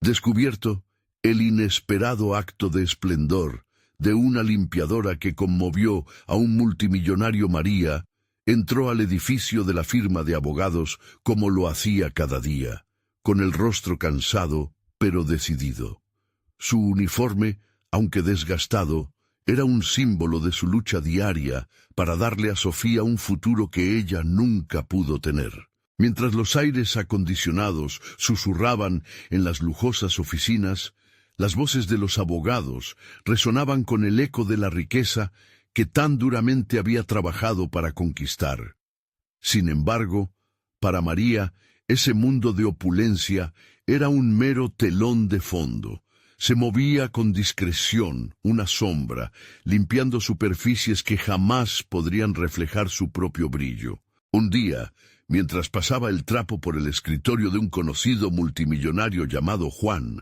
descubierto el inesperado acto de esplendor de una limpiadora que conmovió a un multimillonario. María entró al edificio de la firma de abogados como lo hacía cada día, con el rostro cansado pero decidido. Su uniforme, aunque desgastado, era un símbolo de su lucha diaria para darle a Sofía un futuro que ella nunca pudo tener. Mientras los aires acondicionados susurraban en las lujosas oficinas, las voces de los abogados resonaban con el eco de la riqueza que tan duramente había trabajado para conquistar. Sin embargo, para María, ese mundo de opulencia era un mero telón de fondo. Se movía con discreción, una sombra, limpiando superficies que jamás podrían reflejar su propio brillo. Un día, mientras pasaba el trapo por el escritorio de un conocido multimillonario llamado Juan,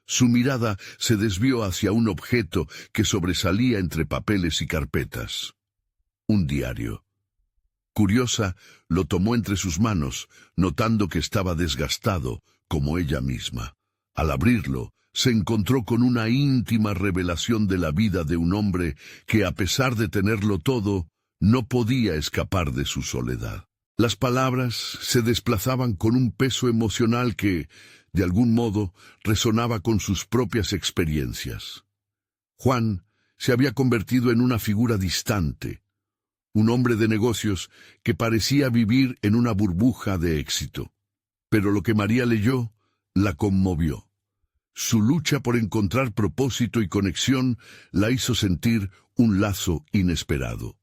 su mirada se desvió hacia un objeto que sobresalía entre papeles y carpetas. Un diario. Curiosa, lo tomó entre sus manos, notando que estaba desgastado, como ella misma. Al abrirlo, se encontró con una íntima revelación de la vida de un hombre que, a pesar de tenerlo todo, no podía escapar de su soledad. Las palabras se desplazaban con un peso emocional que, de algún modo, resonaba con sus propias experiencias. Juan se había convertido en una figura distante, un hombre de negocios que parecía vivir en una burbuja de éxito. Pero lo que María leyó la conmovió. Su lucha por encontrar propósito y conexión la hizo sentir un lazo inesperado.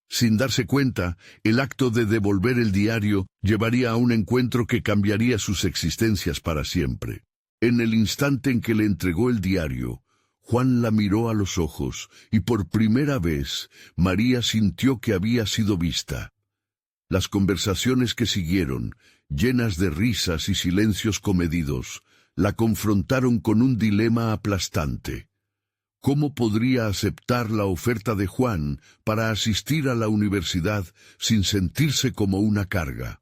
Sin darse cuenta, el acto de devolver el diario llevaría a un encuentro que cambiaría sus existencias para siempre. En el instante en que le entregó el diario, Juan la miró a los ojos y por primera vez María sintió que había sido vista. Las conversaciones que siguieron, llenas de risas y silencios comedidos, la confrontaron con un dilema aplastante. ¿Cómo podría aceptar la oferta de Juan para asistir a la universidad sin sentirse como una carga?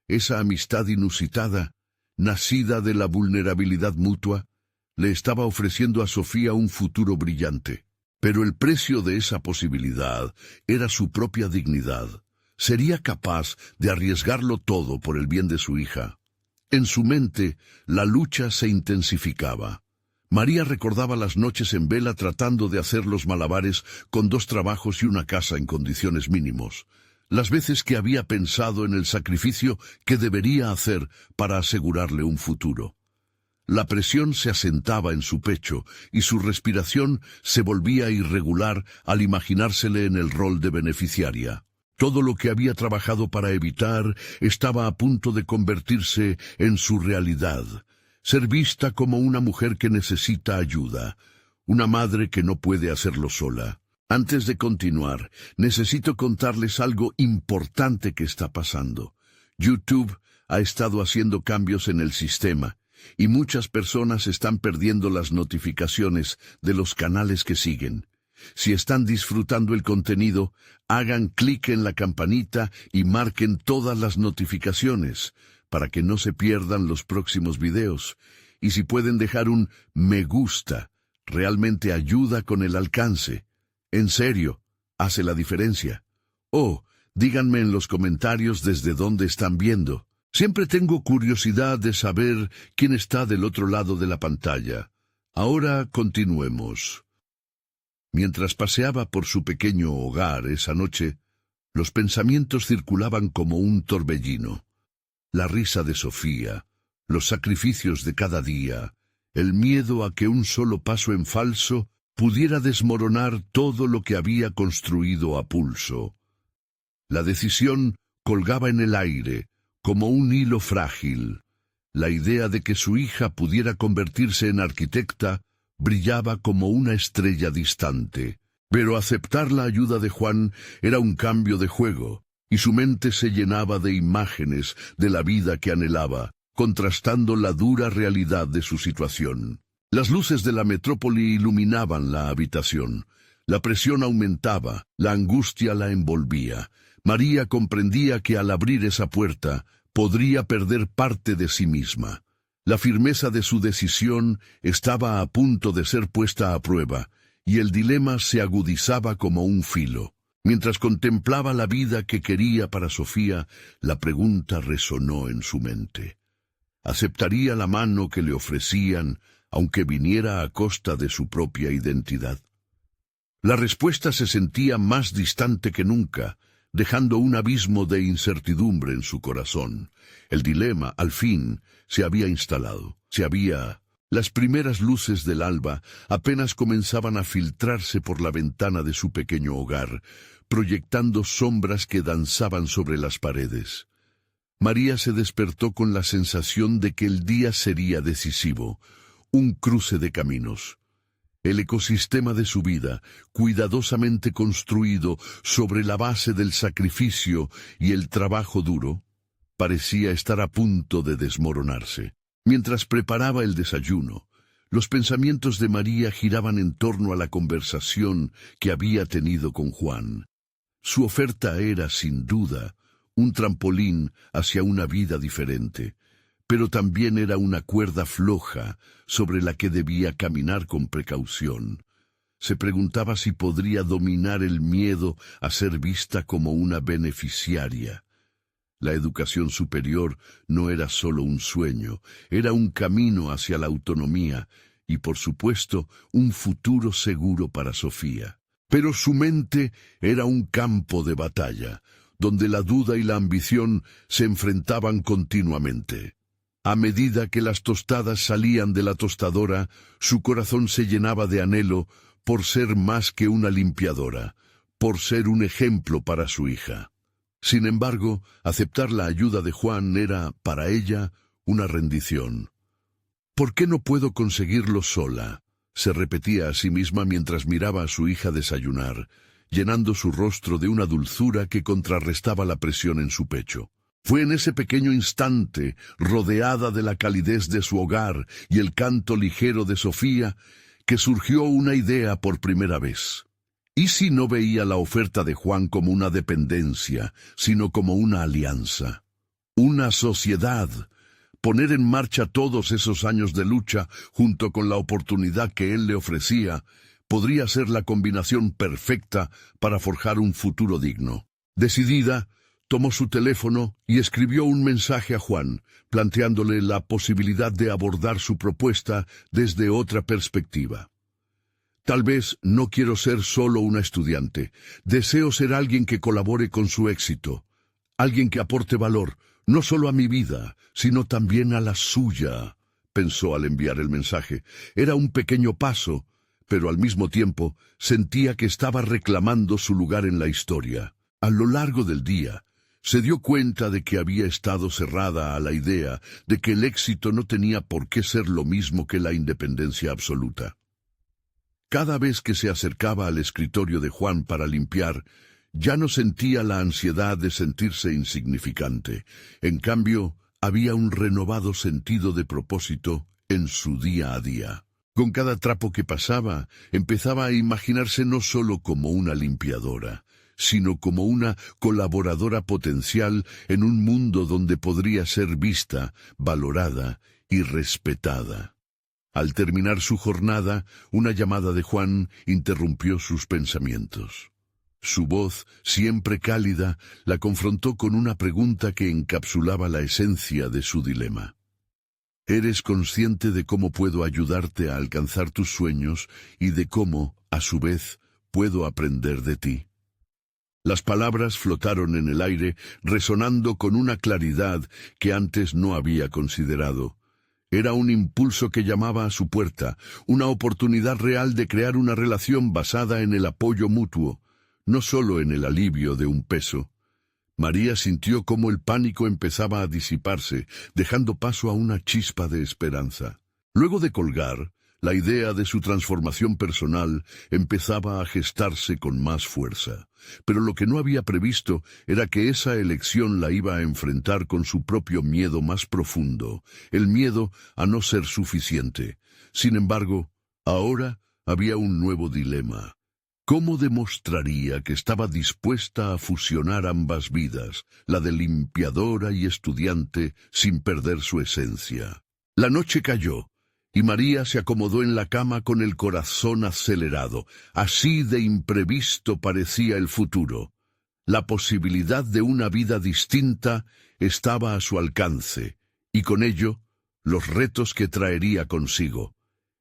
Esa amistad inusitada, nacida de la vulnerabilidad mutua, le estaba ofreciendo a Sofía un futuro brillante. Pero el precio de esa posibilidad era su propia dignidad. ¿Sería capaz de arriesgarlo todo por el bien de su hija? En su mente, la lucha se intensificaba. María recordaba las noches en vela tratando de hacer los malabares con 2 trabajos y una casa en condiciones mínimos. Las veces que había pensado en el sacrificio que debería hacer para asegurarle un futuro. La presión se asentaba en su pecho y su respiración se volvía irregular al imaginársele en el rol de beneficiaria. Todo lo que había trabajado para evitar estaba a punto de convertirse en su realidad. Ser vista como una mujer que necesita ayuda, una madre que no puede hacerlo sola. Antes de continuar, necesito contarles algo importante que está pasando. YouTube ha estado haciendo cambios en el sistema, y muchas personas están perdiendo las notificaciones de los canales que siguen. Si están disfrutando el contenido, hagan clic en la campanita y marquen todas las notificaciones, para que no se pierdan los próximos videos. Y si pueden dejar un me gusta, realmente ayuda con el alcance. En serio, hace la diferencia. Díganme en los comentarios desde dónde están viendo. Siempre tengo curiosidad de saber quién está del otro lado de la pantalla. Ahora continuemos. Mientras paseaba por su pequeño hogar esa noche, los pensamientos circulaban como un torbellino. La risa de Sofía, los sacrificios de cada día, el miedo a que un solo paso en falso pudiera desmoronar todo lo que había construido a pulso. La decisión colgaba en el aire, como un hilo frágil. La idea de que su hija pudiera convertirse en arquitecta brillaba como una estrella distante. Pero aceptar la ayuda de Juan era un cambio de juego, y su mente se llenaba de imágenes de la vida que anhelaba, contrastando la dura realidad de su situación. Las luces de la metrópoli iluminaban la habitación. La presión aumentaba, la angustia la envolvía. María comprendía que al abrir esa puerta podría perder parte de sí misma. La firmeza de su decisión estaba a punto de ser puesta a prueba, y el dilema se agudizaba como un filo. Mientras contemplaba la vida que quería para Sofía, la pregunta resonó en su mente. ¿Aceptaría la mano que le ofrecían, aunque viniera a costa de su propia identidad? La respuesta se sentía más distante que nunca, dejando un abismo de incertidumbre en su corazón. El dilema, al fin, se había instalado. Las primeras luces del alba apenas comenzaban a filtrarse por la ventana de su pequeño hogar, proyectando sombras que danzaban sobre las paredes. María se despertó con la sensación de que el día sería decisivo, un cruce de caminos. El ecosistema de su vida, cuidadosamente construido sobre la base del sacrificio y el trabajo duro, parecía estar a punto de desmoronarse. Mientras preparaba el desayuno, los pensamientos de María giraban en torno a la conversación que había tenido con Juan. Su oferta era, sin duda, un trampolín hacia una vida diferente, pero también era una cuerda floja sobre la que debía caminar con precaución. Se preguntaba si podría dominar el miedo a ser vista como una beneficiaria. La educación superior no era solo un sueño, era un camino hacia la autonomía y, por supuesto, un futuro seguro para Sofía. Pero su mente era un campo de batalla, donde la duda y la ambición se enfrentaban continuamente. A medida que las tostadas salían de la tostadora, su corazón se llenaba de anhelo por ser más que una limpiadora, por ser un ejemplo para su hija. Sin embargo, aceptar la ayuda de Juan era, para ella, una rendición. ¿Por qué no puedo conseguirlo sola?, se repetía a sí misma mientras miraba a su hija desayunar, llenando su rostro de una dulzura que contrarrestaba la presión en su pecho. Fue en ese pequeño instante, rodeada de la calidez de su hogar y el canto ligero de Sofía, que surgió una idea por primera vez. ¿Y si no veía la oferta de Juan como una dependencia, sino como una alianza? Una sociedad. Poner en marcha todos esos años de lucha, junto con la oportunidad que él le ofrecía, podría ser la combinación perfecta para forjar un futuro digno. Decidida, tomó su teléfono y escribió un mensaje a Juan, planteándole la posibilidad de abordar su propuesta desde otra perspectiva. Tal vez no quiero ser solo una estudiante. Deseo ser alguien que colabore con su éxito. Alguien que aporte valor, no solo a mi vida, sino también a la suya, pensó al enviar el mensaje. Era un pequeño paso, pero al mismo tiempo sentía que estaba reclamando su lugar en la historia. A lo largo del día, se dio cuenta de que había estado cerrada a la idea de que el éxito no tenía por qué ser lo mismo que la independencia absoluta. Cada vez que se acercaba al escritorio de Juan para limpiar, ya no sentía la ansiedad de sentirse insignificante. En cambio, había un renovado sentido de propósito en su día a día. Con cada trapo que pasaba, empezaba a imaginarse no solo como una limpiadora, sino como una colaboradora potencial en un mundo donde podría ser vista, valorada y respetada. Al terminar su jornada, una llamada de Juan interrumpió sus pensamientos. Su voz, siempre cálida, la confrontó con una pregunta que encapsulaba la esencia de su dilema. ¿Eres consciente de cómo puedo ayudarte a alcanzar tus sueños y de cómo, a su vez, puedo aprender de ti? Las palabras flotaron en el aire, resonando con una claridad que antes no había considerado. Era un impulso que llamaba a su puerta, una oportunidad real de crear una relación basada en el apoyo mutuo, no solo en el alivio de un peso. María sintió cómo el pánico empezaba a disiparse, dejando paso a una chispa de esperanza. Luego de colgar, la idea de su transformación personal empezaba a gestarse con más fuerza. Pero lo que no había previsto era que esa elección la iba a enfrentar con su propio miedo más profundo, el miedo a no ser suficiente. Sin embargo, ahora había un nuevo dilema. ¿Cómo demostraría que estaba dispuesta a fusionar ambas vidas, la de limpiadora y estudiante, sin perder su esencia? La noche cayó, y María se acomodó en la cama con el corazón acelerado. Así de imprevisto parecía el futuro. La posibilidad de una vida distinta estaba a su alcance, y con ello, los retos que traería consigo.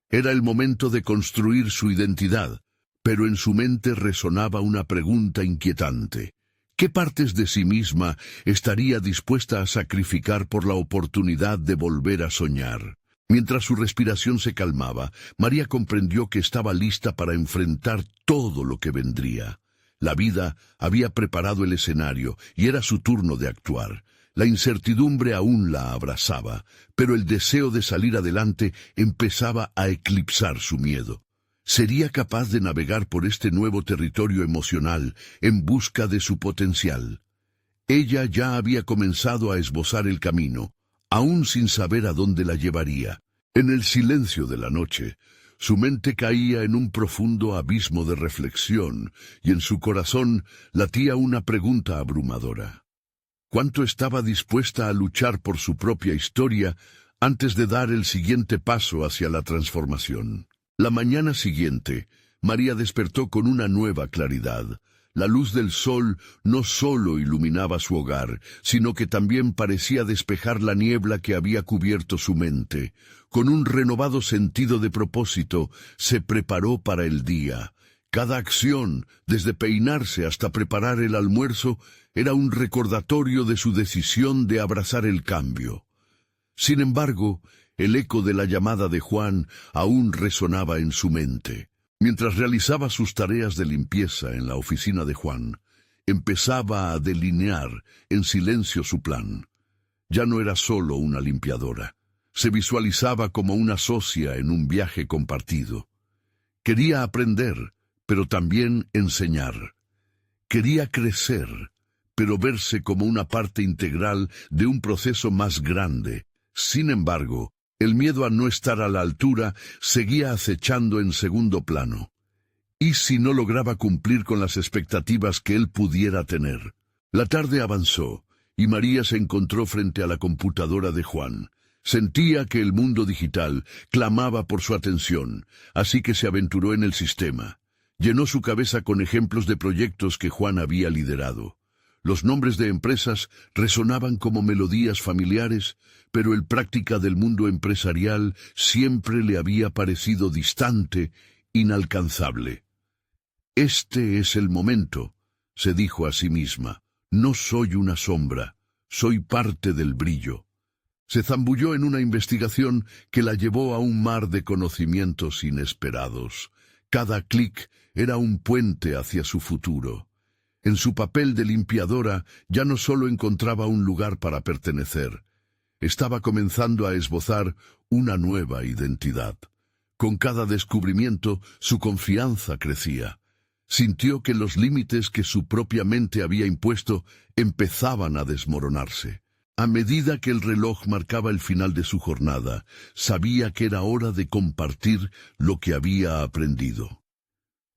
Era el momento de construir su identidad, pero en su mente resonaba una pregunta inquietante. ¿Qué partes de sí misma estaría dispuesta a sacrificar por la oportunidad de volver a soñar? Mientras su respiración se calmaba, María comprendió que estaba lista para enfrentar todo lo que vendría. La vida había preparado el escenario y era su turno de actuar. La incertidumbre aún la abrazaba, pero el deseo de salir adelante empezaba a eclipsar su miedo. ¿Sería capaz de navegar por este nuevo territorio emocional en busca de su potencial? Ella ya había comenzado a esbozar el camino, aún sin saber a dónde la llevaría. En el silencio de la noche, su mente caía en un profundo abismo de reflexión, y en su corazón latía una pregunta abrumadora. ¿Cuánto estaba dispuesta a luchar por su propia historia antes de dar el siguiente paso hacia la transformación? La mañana siguiente, María despertó con una nueva claridad. La luz del sol no solo iluminaba su hogar, sino que también parecía despejar la niebla que había cubierto su mente. Con un renovado sentido de propósito, se preparó para el día. Cada acción, desde peinarse hasta preparar el almuerzo, era un recordatorio de su decisión de abrazar el cambio. Sin embargo, el eco de la llamada de Juan aún resonaba en su mente. Mientras realizaba sus tareas de limpieza en la oficina de Juan, empezaba a delinear en silencio su plan. Ya no era solo una limpiadora. Se visualizaba como una socia en un viaje compartido. Quería aprender, pero también enseñar. Quería crecer, pero verse como una parte integral de un proceso más grande. Sin embargo, el miedo a no estar a la altura seguía acechando en segundo plano. ¿Y si no lograba cumplir con las expectativas que él pudiera tener? La tarde avanzó, y María se encontró frente a la computadora de Juan. Sentía que el mundo digital clamaba por su atención, así que se aventuró en el sistema. Llenó su cabeza con ejemplos de proyectos que Juan había liderado. Los nombres de empresas resonaban como melodías familiares, pero el práctica del mundo empresarial siempre le había parecido distante, inalcanzable. «Este es el momento», se dijo a sí misma. «No soy una sombra, soy parte del brillo». Se zambulló en una investigación que la llevó a un mar de conocimientos inesperados. Cada clic era un puente hacia su futuro. En su papel de limpiadora ya no solo encontraba un lugar para pertenecer, estaba comenzando a esbozar una nueva identidad. Con cada descubrimiento, su confianza crecía. Sintió que los límites que su propia mente había impuesto empezaban a desmoronarse. A medida que el reloj marcaba el final de su jornada, sabía que era hora de compartir lo que había aprendido.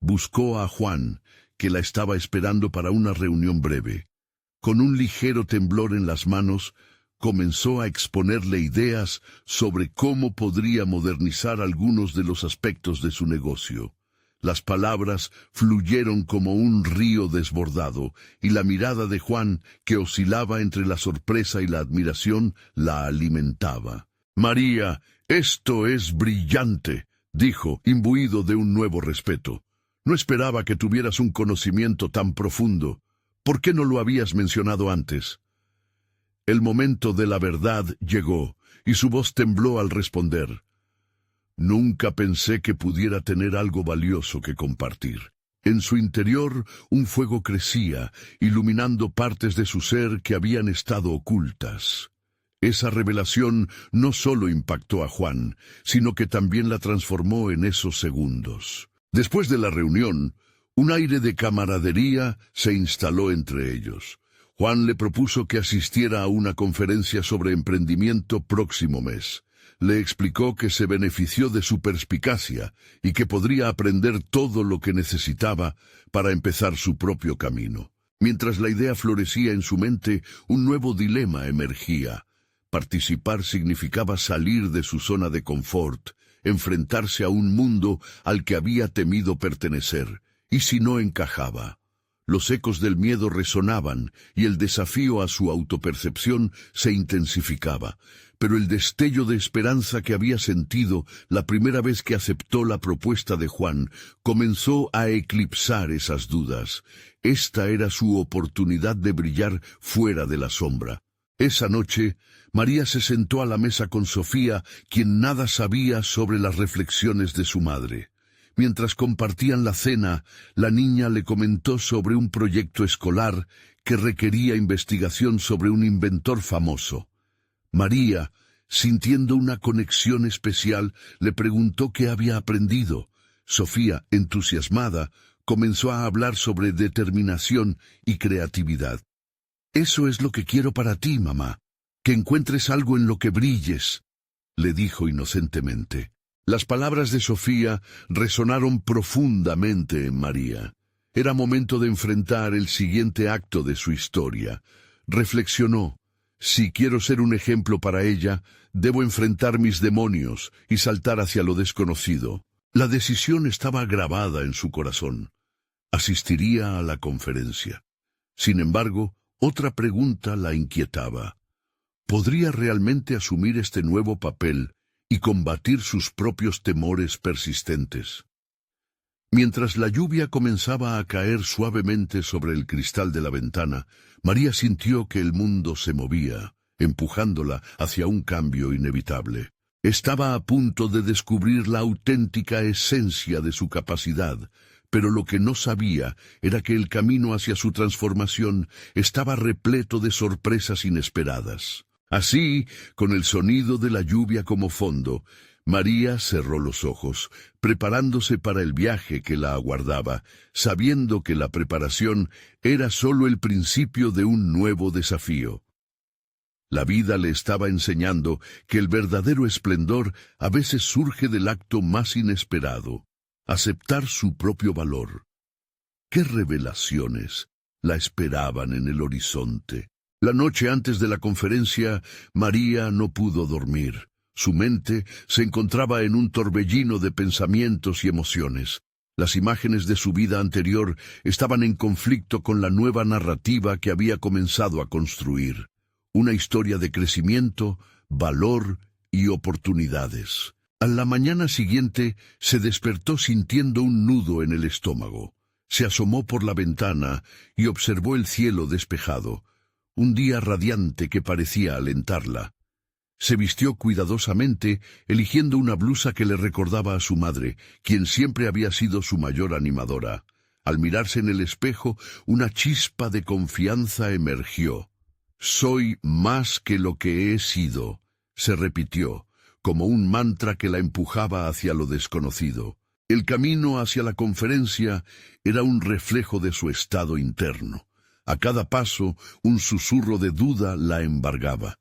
Buscó a Juan, que la estaba esperando para una reunión breve. Con un ligero temblor en las manos, comenzó a exponerle ideas sobre cómo podría modernizar algunos de los aspectos de su negocio. Las palabras fluyeron como un río desbordado, y la mirada de Juan, que oscilaba entre la sorpresa y la admiración, la alimentaba. «María, esto es brillante», dijo, imbuido de un nuevo respeto. «No esperaba que tuvieras un conocimiento tan profundo. ¿Por qué no lo habías mencionado antes?» El momento de la verdad llegó, y su voz tembló al responder. «Nunca pensé que pudiera tener algo valioso que compartir». En su interior, un fuego crecía, iluminando partes de su ser que habían estado ocultas. Esa revelación no solo impactó a Juan, sino que también la transformó en esos segundos. Después de la reunión, un aire de camaradería se instaló entre ellos. Juan le propuso que asistiera a una conferencia sobre emprendimiento próximo mes. Le explicó que se benefició de su perspicacia y que podría aprender todo lo que necesitaba para empezar su propio camino. Mientras la idea florecía en su mente, un nuevo dilema emergía. Participar significaba salir de su zona de confort, enfrentarse a un mundo al que había temido pertenecer, y si no encajaba. Los ecos del miedo resonaban y el desafío a su autopercepción se intensificaba, pero el destello de esperanza que había sentido la primera vez que aceptó la propuesta de Juan comenzó a eclipsar esas dudas. Esta era su oportunidad de brillar fuera de la sombra. Esa noche, María se sentó a la mesa con Sofía, quien nada sabía sobre las reflexiones de su madre. Mientras compartían la cena, la niña le comentó sobre un proyecto escolar que requería investigación sobre un inventor famoso. María, sintiendo una conexión especial, le preguntó qué había aprendido. Sofía, entusiasmada, comenzó a hablar sobre determinación y creatividad. «Eso es lo que quiero para ti, mamá, que encuentres algo en lo que brilles», le dijo inocentemente. Las palabras de Sofía resonaron profundamente en María. Era momento de enfrentar el siguiente acto de su historia. Reflexionó: si quiero ser un ejemplo para ella, debo enfrentar mis demonios y saltar hacia lo desconocido. La decisión estaba grabada en su corazón. Asistiría a la conferencia. Sin embargo, otra pregunta la inquietaba. ¿Podría realmente asumir este nuevo papel y combatir sus propios temores persistentes? Mientras la lluvia comenzaba a caer suavemente sobre el cristal de la ventana, María sintió que el mundo se movía, empujándola hacia un cambio inevitable. Estaba a punto de descubrir la auténtica esencia de su capacidad, pero lo que no sabía era que el camino hacia su transformación estaba repleto de sorpresas inesperadas. Así, con el sonido de la lluvia como fondo, María cerró los ojos, preparándose para el viaje que la aguardaba, sabiendo que la preparación era solo el principio de un nuevo desafío. La vida le estaba enseñando que el verdadero esplendor a veces surge del acto más inesperado: aceptar su propio valor. ¿Qué revelaciones la esperaban en el horizonte? La noche antes de la conferencia, María no pudo dormir. Su mente se encontraba en un torbellino de pensamientos y emociones. Las imágenes de su vida anterior estaban en conflicto con la nueva narrativa que había comenzado a construir. Una historia de crecimiento, valor y oportunidades. A la mañana siguiente se despertó sintiendo un nudo en el estómago. Se asomó por la ventana y observó el cielo despejado, un día radiante que parecía alentarla. Se vistió cuidadosamente, eligiendo una blusa que le recordaba a su madre, quien siempre había sido su mayor animadora. Al mirarse en el espejo, una chispa de confianza emergió. «Soy más que lo que he sido», se repitió, como un mantra que la empujaba hacia lo desconocido. El camino hacia la conferencia era un reflejo de su estado interno. A cada paso, un susurro de duda la embargaba.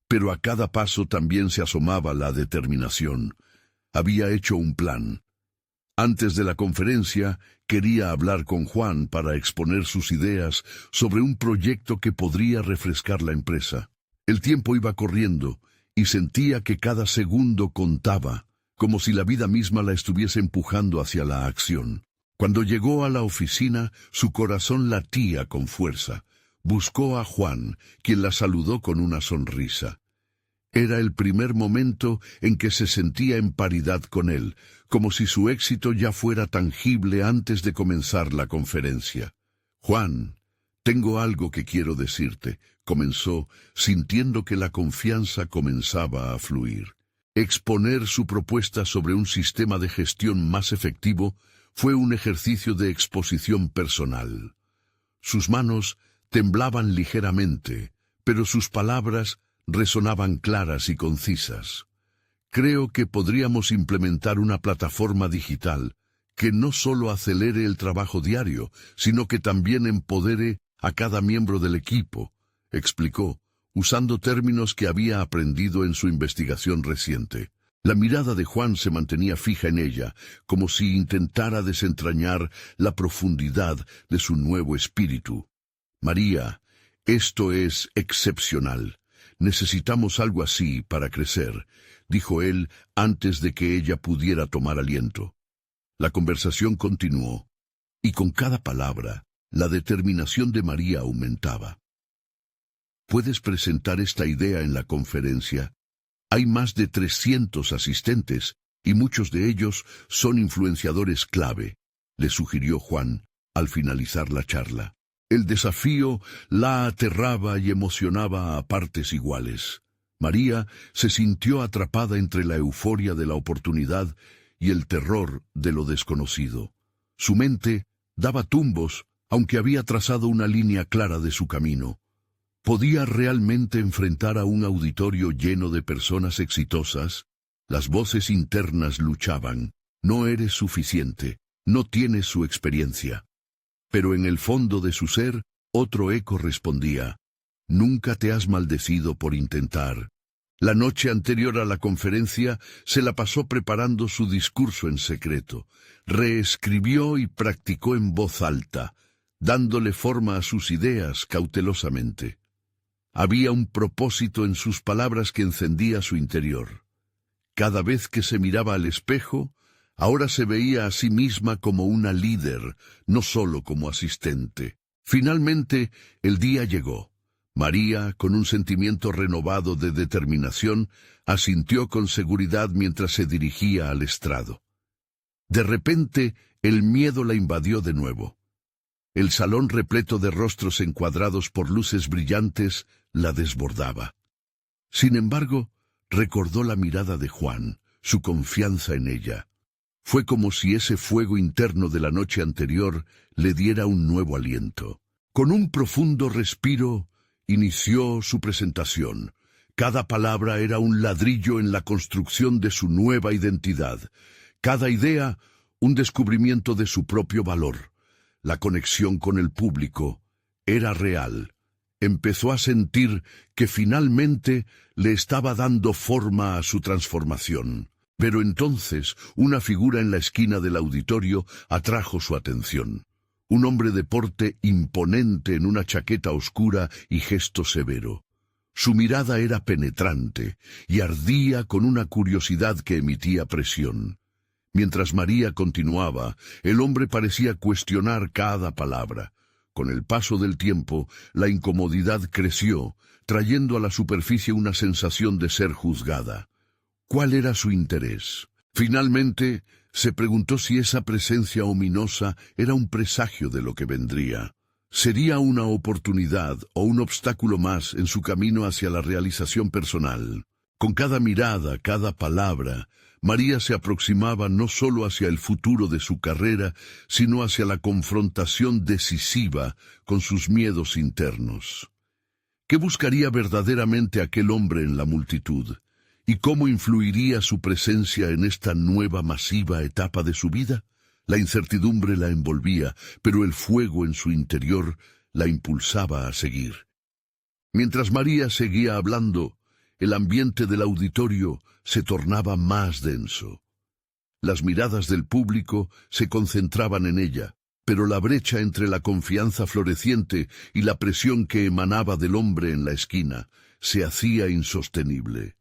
Pero a cada paso también se asomaba la determinación. Había hecho un plan. Antes de la conferencia, quería hablar con Juan para exponer sus ideas sobre un proyecto que podría refrescar la empresa. El tiempo iba corriendo y sentía que cada segundo contaba, como si la vida misma la estuviese empujando hacia la acción. Cuando llegó a la oficina, su corazón latía con fuerza. Buscó a Juan, quien la saludó con una sonrisa. Era el primer momento en que se sentía en paridad con él, como si su éxito ya fuera tangible antes de comenzar la conferencia. «Juan, tengo algo que quiero decirte», comenzó, sintiendo que la confianza comenzaba a fluir. Exponer su propuesta sobre un sistema de gestión más efectivo fue un ejercicio de exposición personal. Sus manos temblaban ligeramente, pero sus palabras resonaban claras y concisas. «Creo que podríamos implementar una plataforma digital que no solo acelere el trabajo diario, sino que también empodere a cada miembro del equipo», explicó, usando términos que había aprendido en su investigación reciente. La mirada de Juan se mantenía fija en ella, como si intentara desentrañar la profundidad de su nuevo espíritu. «María, esto es excepcional. Necesitamos algo así para crecer, dijo él antes de que ella pudiera tomar aliento. La conversación continuó, y con cada palabra, la determinación de María aumentaba. ¿Puedes presentar esta idea en la conferencia? Hay más de 300 asistentes, y muchos de ellos son influenciadores clave, le sugirió Juan, al finalizar la charla. El desafío la aterraba y emocionaba a partes iguales. María se sintió atrapada entre la euforia de la oportunidad y el terror de lo desconocido. Su mente daba tumbos, aunque había trazado una línea clara de su camino. ¿Podía realmente enfrentar a un auditorio lleno de personas exitosas? Las voces internas luchaban. No eres suficiente, no tienes su experiencia. Pero en el fondo de su ser, otro eco respondía: nunca te has maldecido por intentar. La noche anterior a la conferencia se la pasó preparando su discurso en secreto. Reescribió y practicó en voz alta, dándole forma a sus ideas cautelosamente. Había un propósito en sus palabras que encendía su interior. Cada vez que se miraba al espejo, ahora se veía a sí misma como una líder, no solo como asistente. Finalmente, el día llegó. María, con un sentimiento renovado de determinación, asintió con seguridad mientras se dirigía al estrado. De repente, el miedo la invadió de nuevo. El salón repleto de rostros encuadrados por luces brillantes la desbordaba. Sin embargo, recordó la mirada de Juan, su confianza en ella. Fue como si ese fuego interno de la noche anterior le diera un nuevo aliento. Con un profundo respiro, inició su presentación. Cada palabra era un ladrillo en la construcción de su nueva identidad. Cada idea, un descubrimiento de su propio valor. La conexión con el público era real. Empezó a sentir que finalmente le estaba dando forma a su transformación. Pero entonces una figura en la esquina del auditorio atrajo su atención. Un hombre de porte imponente en una chaqueta oscura y gesto severo. Su mirada era penetrante y ardía con una curiosidad que emitía presión. Mientras María continuaba, el hombre parecía cuestionar cada palabra. Con el paso del tiempo, la incomodidad creció, trayendo a la superficie una sensación de ser juzgada. ¿Cuál era su interés? Finalmente, se preguntó si esa presencia ominosa era un presagio de lo que vendría. ¿Sería una oportunidad o un obstáculo más en su camino hacia la realización personal? Con cada mirada, cada palabra, María se aproximaba no solo hacia el futuro de su carrera, sino hacia la confrontación decisiva con sus miedos internos. ¿Qué buscaría verdaderamente aquel hombre en la multitud? ¿Y cómo influiría su presencia en esta nueva masiva etapa de su vida? La incertidumbre la envolvía, pero el fuego en su interior la impulsaba a seguir. Mientras María seguía hablando, el ambiente del auditorio se tornaba más denso. Las miradas del público se concentraban en ella, pero la brecha entre la confianza floreciente y la presión que emanaba del hombre en la esquina se hacía insostenible.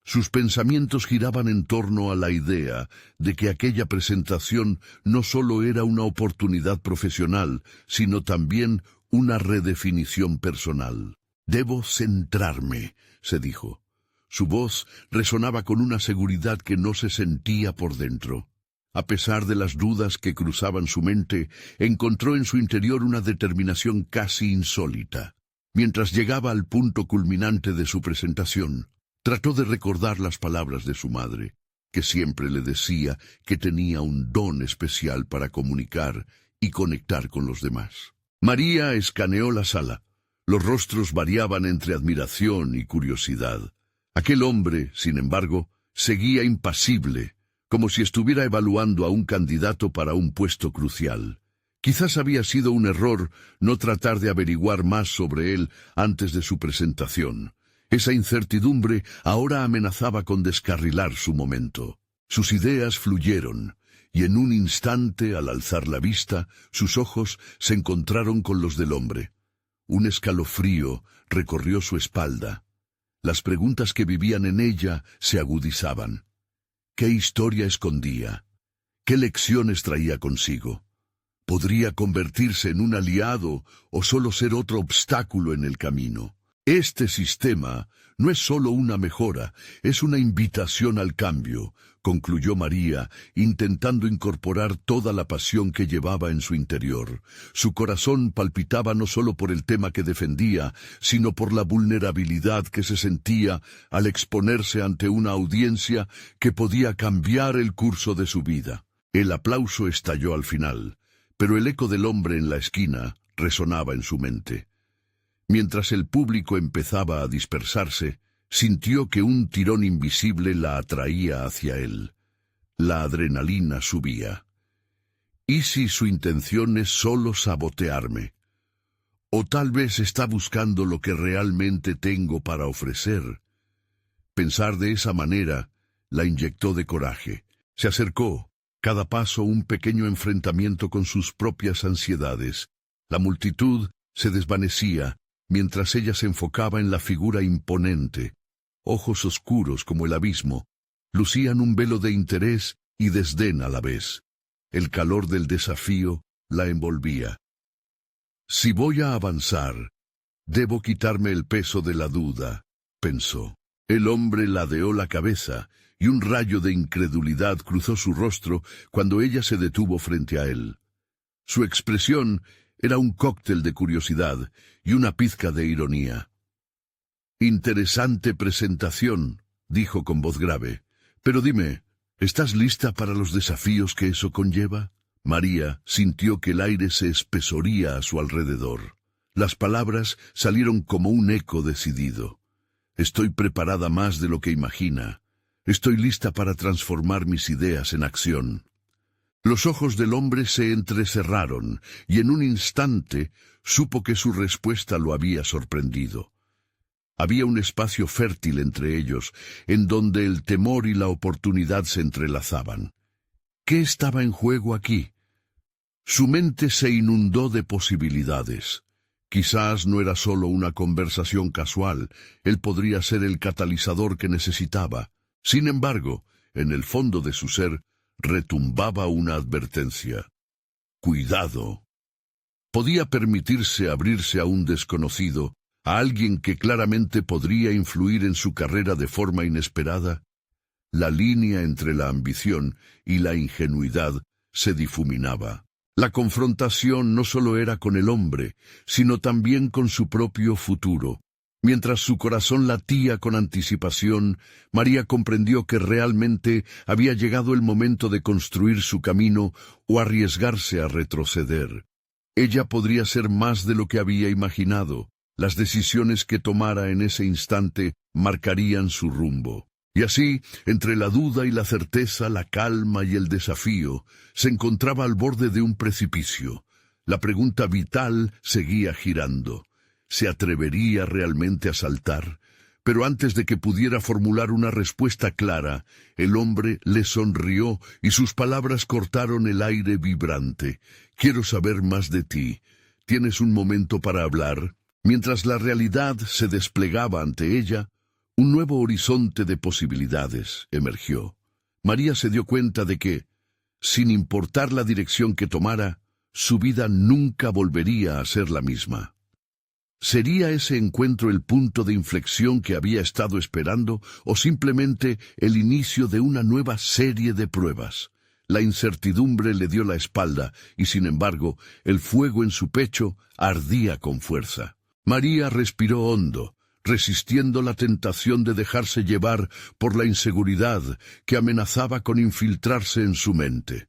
Sus pensamientos giraban en torno a la idea de que aquella presentación no solo era una oportunidad profesional, sino también una redefinición personal. «Debo centrarme», se dijo. Su voz resonaba con una seguridad que no se sentía por dentro. A pesar de las dudas que cruzaban su mente, encontró en su interior una determinación casi insólita. Mientras llegaba al punto culminante de su presentación, trató de recordar las palabras de su madre, que siempre le decía que tenía un don especial para comunicar y conectar con los demás. María escaneó la sala. Los rostros variaban entre admiración y curiosidad. Aquel hombre, sin embargo, seguía impasible, como si estuviera evaluando a un candidato para un puesto crucial. Quizás había sido un error no tratar de averiguar más sobre él antes de su presentación. Esa incertidumbre ahora amenazaba con descarrilar su momento. Sus ideas fluyeron, y en un instante, al alzar la vista, sus ojos se encontraron con los del hombre. Un escalofrío recorrió su espalda. Las preguntas que vivían en ella se agudizaban. ¿Qué historia escondía? ¿Qué lecciones traía consigo? ¿Podría convertirse en un aliado o solo ser otro obstáculo en el camino? Este sistema no es solo una mejora, es una invitación al cambio, concluyó María, intentando incorporar toda la pasión que llevaba en su interior. Su corazón palpitaba no solo por el tema que defendía, sino por la vulnerabilidad que se sentía al exponerse ante una audiencia que podía cambiar el curso de su vida. El aplauso estalló al final, pero el eco del hombre en la esquina resonaba en su mente. Mientras el público empezaba a dispersarse, sintió que un tirón invisible la atraía hacia él. La adrenalina subía. ¿Y si su intención es solo sabotearme? ¿O tal vez está buscando lo que realmente tengo para ofrecer? Pensar de esa manera la inyectó de coraje. Se acercó, cada paso un pequeño enfrentamiento con sus propias ansiedades. La multitud se desvanecía, mientras ella se enfocaba en la figura imponente. Ojos oscuros como el abismo, lucían un velo de interés y desdén a la vez. El calor del desafío la envolvía. Si voy a avanzar, debo quitarme el peso de la duda, pensó. El hombre ladeó la cabeza, y un rayo de incredulidad cruzó su rostro cuando ella se detuvo frente a él. Su expresión era un cóctel de curiosidad y una pizca de ironía. «Interesante presentación», dijo con voz grave. «Pero dime, ¿estás lista para los desafíos que eso conlleva?» María sintió que el aire se espesoría a su alrededor. Las palabras salieron como un eco decidido. «Estoy preparada más de lo que imagina. Estoy lista para transformar mis ideas en acción». Los ojos del hombre se entrecerraron, y en un instante supo que su respuesta lo había sorprendido. Había un espacio fértil entre ellos, en donde el temor y la oportunidad se entrelazaban. ¿Qué estaba en juego aquí? Su mente se inundó de posibilidades. Quizás no era solo una conversación casual, él podría ser el catalizador que necesitaba. Sin embargo, en el fondo de su ser, retumbaba una advertencia. Cuidado. Podía permitirse abrirse a un desconocido, a alguien que claramente podría influir en su carrera de forma inesperada. La línea entre la ambición y la ingenuidad se difuminaba. La confrontación no solo era con el hombre, sino también con su propio futuro. Mientras su corazón latía con anticipación, María comprendió que realmente había llegado el momento de construir su camino o arriesgarse a retroceder. Ella podría ser más de lo que había imaginado. Las decisiones que tomara en ese instante marcarían su rumbo. Y así, entre la duda y la certeza, la calma y el desafío, se encontraba al borde de un precipicio. La pregunta vital seguía girando. ¿Se atrevería realmente a saltar? Pero antes de que pudiera formular una respuesta clara, el hombre le sonrió y sus palabras cortaron el aire vibrante. «Quiero saber más de ti. ¿Tienes un momento para hablar?» Mientras la realidad se desplegaba ante ella, un nuevo horizonte de posibilidades emergió. María se dio cuenta de que, sin importar la dirección que tomara, su vida nunca volvería a ser la misma. ¿Sería ese encuentro el punto de inflexión que había estado esperando o simplemente el inicio de una nueva serie de pruebas? La incertidumbre le dio la espalda y, sin embargo, el fuego en su pecho ardía con fuerza. María respiró hondo, resistiendo la tentación de dejarse llevar por la inseguridad que amenazaba con infiltrarse en su mente.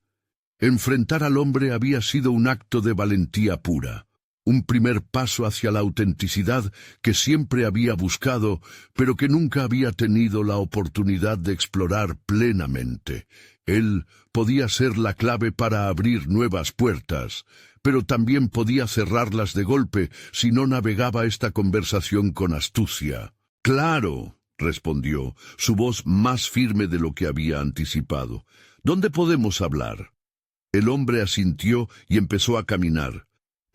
Enfrentar al hombre había sido un acto de valentía pura. Un primer paso hacia la autenticidad que siempre había buscado, pero que nunca había tenido la oportunidad de explorar plenamente. Él podía ser la clave para abrir nuevas puertas, pero también podía cerrarlas de golpe si no navegaba esta conversación con astucia. «Claro», respondió, su voz más firme de lo que había anticipado. «¿Dónde podemos hablar?» El hombre asintió y empezó a caminar.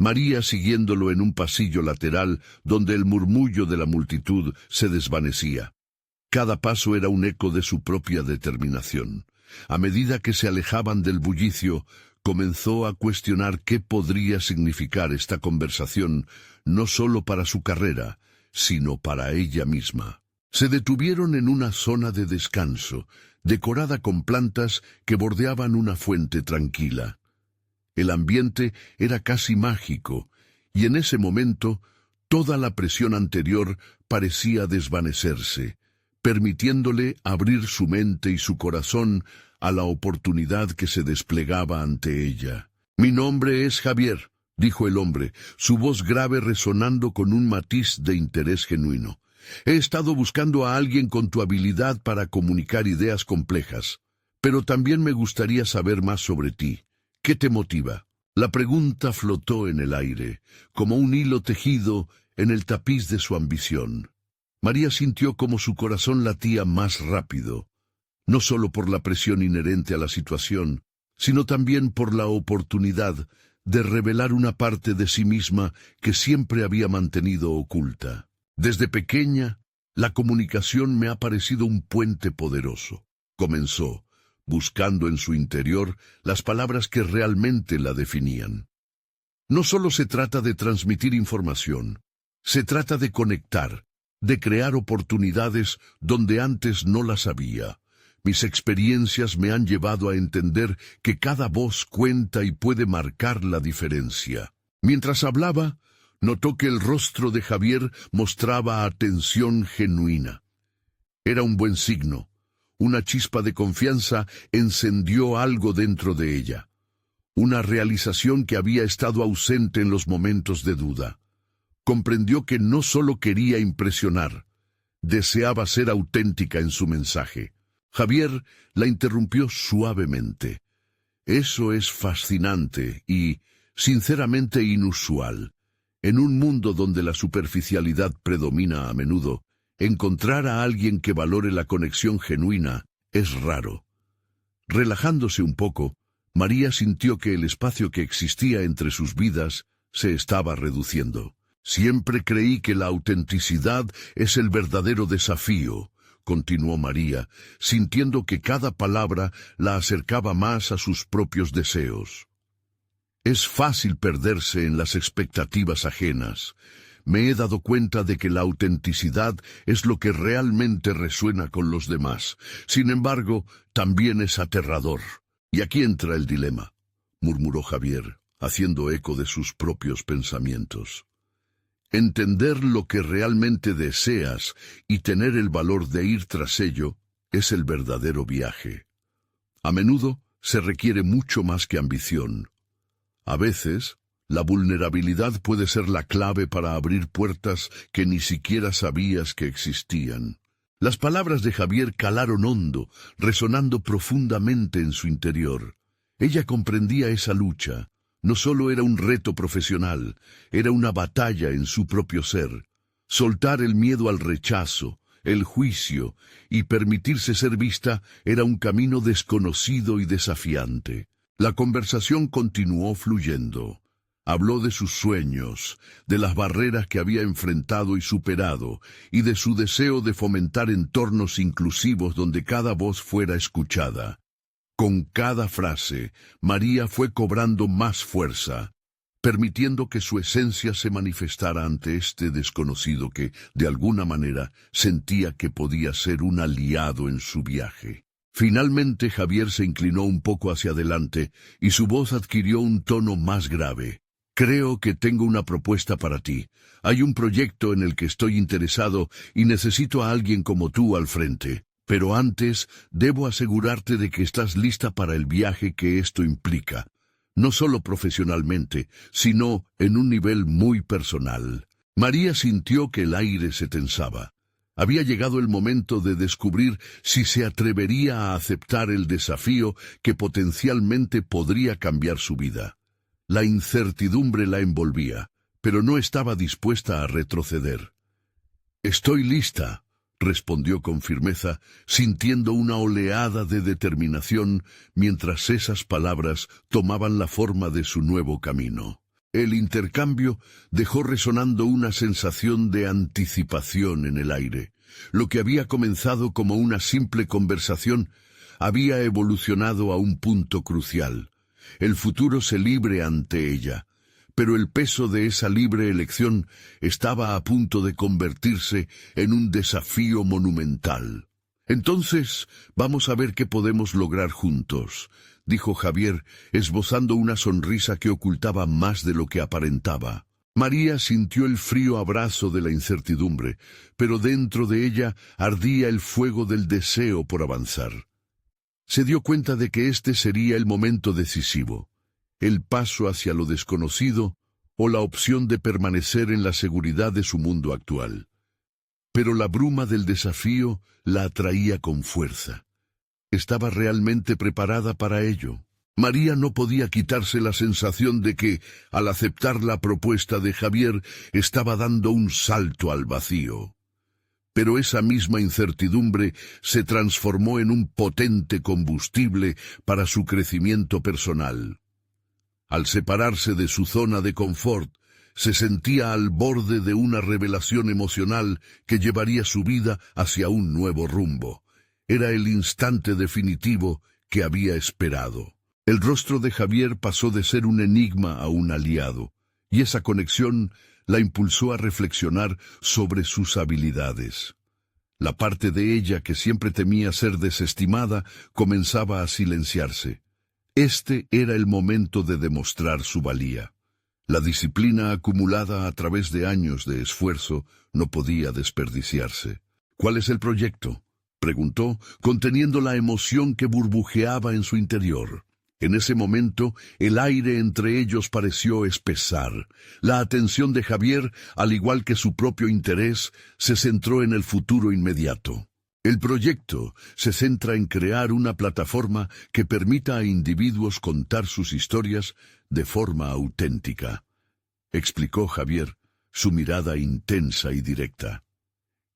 María siguiéndolo en un pasillo lateral donde el murmullo de la multitud se desvanecía. Cada paso era un eco de su propia determinación. A medida que se alejaban del bullicio, comenzó a cuestionar qué podría significar esta conversación, no solo para su carrera, sino para ella misma. Se detuvieron en una zona de descanso, decorada con plantas que bordeaban una fuente tranquila. El ambiente era casi mágico, y en ese momento toda la presión anterior parecía desvanecerse, permitiéndole abrir su mente y su corazón a la oportunidad que se desplegaba ante ella. «Mi nombre es Javier», dijo el hombre, su voz grave resonando con un matiz de interés genuino. «He estado buscando a alguien con tu habilidad para comunicar ideas complejas, pero también me gustaría saber más sobre ti. ¿Qué te motiva?». La pregunta flotó en el aire, como un hilo tejido en el tapiz de su ambición. María sintió como su corazón latía más rápido, no solo por la presión inherente a la situación, sino también por la oportunidad de revelar una parte de sí misma que siempre había mantenido oculta. «Desde pequeña, la comunicación me ha parecido un puente poderoso», comenzó, buscando en su interior las palabras que realmente la definían. «No solo se trata de transmitir información, se trata de conectar, de crear oportunidades donde antes no las había. Mis experiencias me han llevado a entender que cada voz cuenta y puede marcar la diferencia». Mientras hablaba, notó que el rostro de Javier mostraba atención genuina. Era un buen signo. Una chispa de confianza encendió algo dentro de ella. Una realización que había estado ausente en los momentos de duda. Comprendió que no solo quería impresionar, deseaba ser auténtica en su mensaje. Javier la interrumpió suavemente. «Eso es fascinante y, sinceramente, inusual. En un mundo donde la superficialidad predomina a menudo, encontrar a alguien que valore la conexión genuina es raro». Relajándose un poco, María sintió que el espacio que existía entre sus vidas se estaba reduciendo. «Siempre creí que la autenticidad es el verdadero desafío», continuó María, sintiendo que cada palabra la acercaba más a sus propios deseos. «Es fácil perderse en las expectativas ajenas. Me he dado cuenta de que la autenticidad es lo que realmente resuena con los demás. Sin embargo, también es aterrador. Y aquí entra el dilema», murmuró Javier, haciendo eco de sus propios pensamientos. «Entender lo que realmente deseas y tener el valor de ir tras ello es el verdadero viaje. A menudo se requiere mucho más que ambición. A veces, la vulnerabilidad puede ser la clave para abrir puertas que ni siquiera sabías que existían». Las palabras de Javier calaron hondo, resonando profundamente en su interior. Ella comprendía esa lucha. No solo era un reto profesional, era una batalla en su propio ser. Soltar el miedo al rechazo, el juicio y permitirse ser vista era un camino desconocido y desafiante. La conversación continuó fluyendo. Habló de sus sueños, de las barreras que había enfrentado y superado, y de su deseo de fomentar entornos inclusivos donde cada voz fuera escuchada. Con cada frase, María fue cobrando más fuerza, permitiendo que su esencia se manifestara ante este desconocido que, de alguna manera, sentía que podía ser un aliado en su viaje. Finalmente Javier se inclinó un poco hacia adelante y su voz adquirió un tono más grave. «Creo que tengo una propuesta para ti. Hay un proyecto en el que estoy interesado y necesito a alguien como tú al frente. Pero antes, debo asegurarte de que estás lista para el viaje que esto implica. No solo profesionalmente, sino en un nivel muy personal». María sintió que el aire se tensaba. Había llegado el momento de descubrir si se atrevería a aceptar el desafío que potencialmente podría cambiar su vida. La incertidumbre la envolvía, pero no estaba dispuesta a retroceder. «Estoy lista», respondió con firmeza, sintiendo una oleada de determinación mientras esas palabras tomaban la forma de su nuevo camino. El intercambio dejó resonando una sensación de anticipación en el aire. Lo que había comenzado como una simple conversación había evolucionado a un punto crucial. El futuro se libre ante ella, pero el peso de esa libre elección estaba a punto de convertirse en un desafío monumental. «Entonces, vamos a ver qué podemos lograr juntos», dijo Javier, esbozando una sonrisa que ocultaba más de lo que aparentaba. María sintió el frío abrazo de la incertidumbre, pero dentro de ella ardía el fuego del deseo por avanzar. Se dio cuenta de que este sería el momento decisivo, el paso hacia lo desconocido o la opción de permanecer en la seguridad de su mundo actual. Pero la bruma del desafío la atraía con fuerza. Estaba realmente preparada para ello. María no podía quitarse la sensación de que, al aceptar la propuesta de Javier, estaba dando un salto al vacío. Pero esa misma incertidumbre se transformó en un potente combustible para su crecimiento personal. Al separarse de su zona de confort, se sentía al borde de una revelación emocional que llevaría su vida hacia un nuevo rumbo. Era el instante definitivo que había esperado. El rostro de Javier pasó de ser un enigma a un aliado, y esa conexión la impulsó a reflexionar sobre sus habilidades. La parte de ella que siempre temía ser desestimada comenzaba a silenciarse. Este era el momento de demostrar su valía. La disciplina acumulada a través de años de esfuerzo no podía desperdiciarse. «¿Cuál es el proyecto?», preguntó, conteniendo la emoción que burbujeaba en su interior. En ese momento, el aire entre ellos pareció espesar. La atención de Javier, al igual que su propio interés, se centró en el futuro inmediato. El proyecto se centra en crear una plataforma que permita a individuos contar sus historias de forma auténtica, explicó Javier, su mirada intensa y directa.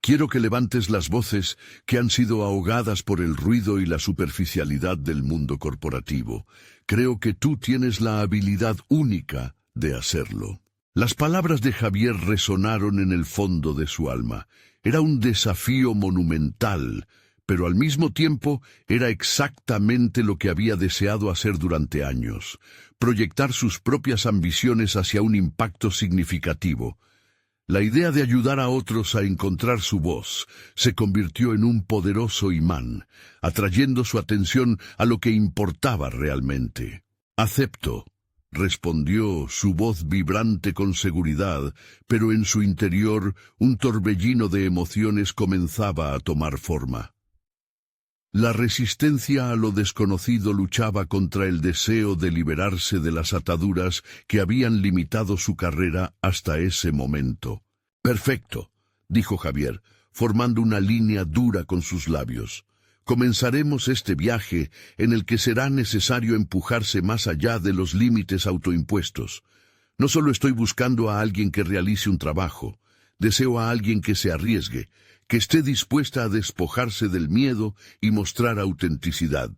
«Quiero que levantes las voces que han sido ahogadas por el ruido y la superficialidad del mundo corporativo. Creo que tú tienes la habilidad única de hacerlo». Las palabras de Javier resonaron en el fondo de su alma. Era un desafío monumental, pero al mismo tiempo era exactamente lo que había deseado hacer durante años: proyectar sus propias ambiciones hacia un impacto significativo. La idea de ayudar a otros a encontrar su voz se convirtió en un poderoso imán, atrayendo su atención a lo que importaba realmente. «Acepto», respondió, su voz vibrante con seguridad, pero en su interior un torbellino de emociones comenzaba a tomar forma. La resistencia a lo desconocido luchaba contra el deseo de liberarse de las ataduras que habían limitado su carrera hasta ese momento. «Perfecto», dijo Javier, formando una línea dura con sus labios. «Comenzaremos este viaje en el que será necesario empujarse más allá de los límites autoimpuestos. No solo estoy buscando a alguien que realice un trabajo, deseo a alguien que se arriesgue, que esté dispuesta a despojarse del miedo y mostrar autenticidad.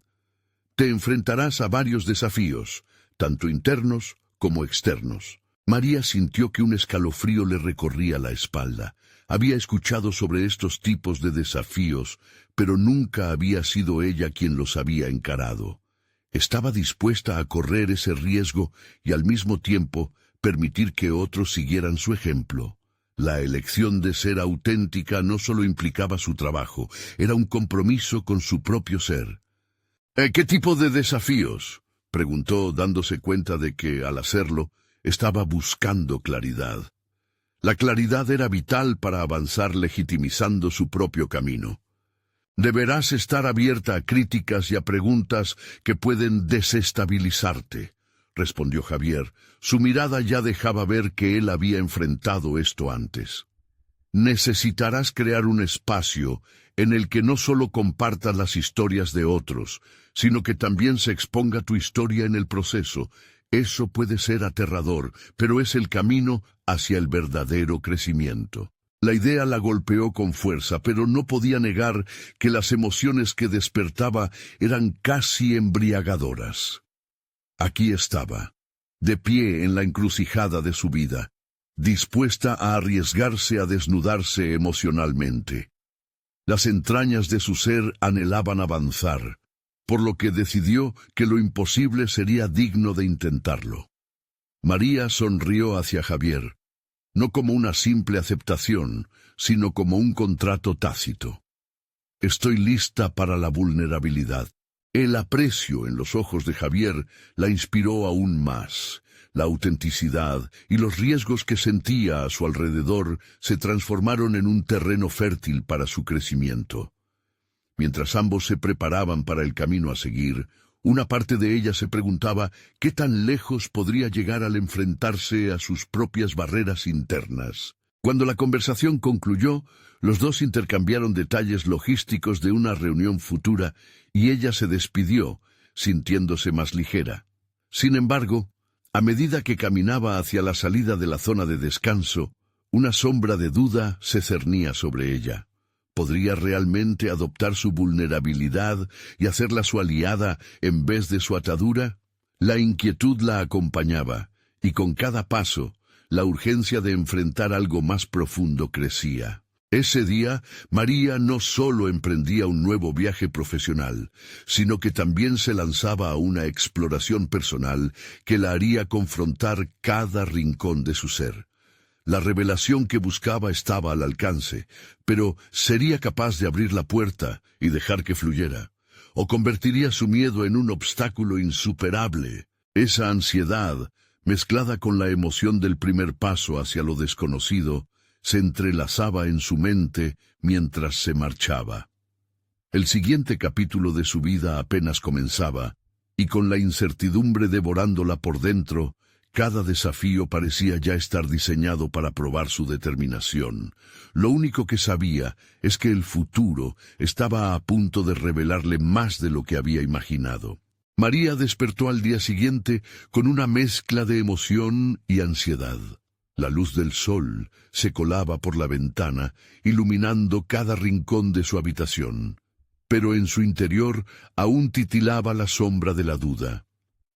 Te enfrentarás a varios desafíos, tanto internos como externos». María sintió que un escalofrío le recorría la espalda. Había escuchado sobre estos tipos de desafíos, pero nunca había sido ella quien los había encarado. Estaba dispuesta a correr ese riesgo y al mismo tiempo permitir que otros siguieran su ejemplo. La elección de ser auténtica no solo implicaba su trabajo, era un compromiso con su propio ser. «¿Qué tipo de desafíos?», preguntó, dándose cuenta de que, al hacerlo, estaba buscando claridad. La claridad era vital para avanzar legitimizando su propio camino. «Deberás estar abierta a críticas y a preguntas que pueden desestabilizarte», respondió Javier. Su mirada ya dejaba ver que él había enfrentado esto antes. «Necesitarás crear un espacio en el que no solo compartas las historias de otros, sino que también se exponga tu historia en el proceso. Eso puede ser aterrador, pero es el camino hacia el verdadero crecimiento». La idea la golpeó con fuerza, pero no podía negar que las emociones que despertaba eran casi embriagadoras. Aquí estaba, de pie en la encrucijada de su vida, dispuesta a arriesgarse a desnudarse emocionalmente. Las entrañas de su ser anhelaban avanzar, por lo que decidió que lo imposible sería digno de intentarlo. María sonrió hacia Javier, no como una simple aceptación, sino como un contrato tácito. Estoy lista para la vulnerabilidad. El aprecio en los ojos de Javier la inspiró aún más. La autenticidad y los riesgos que sentía a su alrededor se transformaron en un terreno fértil para su crecimiento. Mientras ambos se preparaban para el camino a seguir, una parte de ella se preguntaba qué tan lejos podría llegar al enfrentarse a sus propias barreras internas. Cuando la conversación concluyó, los dos intercambiaron detalles logísticos de una reunión futura y ella se despidió, sintiéndose más ligera. Sin embargo, a medida que caminaba hacia la salida de la zona de descanso, una sombra de duda se cernía sobre ella. ¿Podría realmente adoptar su vulnerabilidad y hacerla su aliada en vez de su atadura? La inquietud la acompañaba, y con cada paso, la urgencia de enfrentar algo más profundo crecía. Ese día, María no solo emprendía un nuevo viaje profesional, sino que también se lanzaba a una exploración personal que la haría confrontar cada rincón de su ser. La revelación que buscaba estaba al alcance, pero ¿sería capaz de abrir la puerta y dejar que fluyera? ¿O convertiría su miedo en un obstáculo insuperable? Esa ansiedad, mezclada con la emoción del primer paso hacia lo desconocido, se entrelazaba en su mente mientras se marchaba. El siguiente capítulo de su vida apenas comenzaba, y con la incertidumbre devorándola por dentro, cada desafío parecía ya estar diseñado para probar su determinación. Lo único que sabía es que el futuro estaba a punto de revelarle más de lo que había imaginado. María despertó al día siguiente con una mezcla de emoción y ansiedad. La luz del sol se colaba por la ventana, iluminando cada rincón de su habitación. Pero en su interior aún titilaba la sombra de la duda.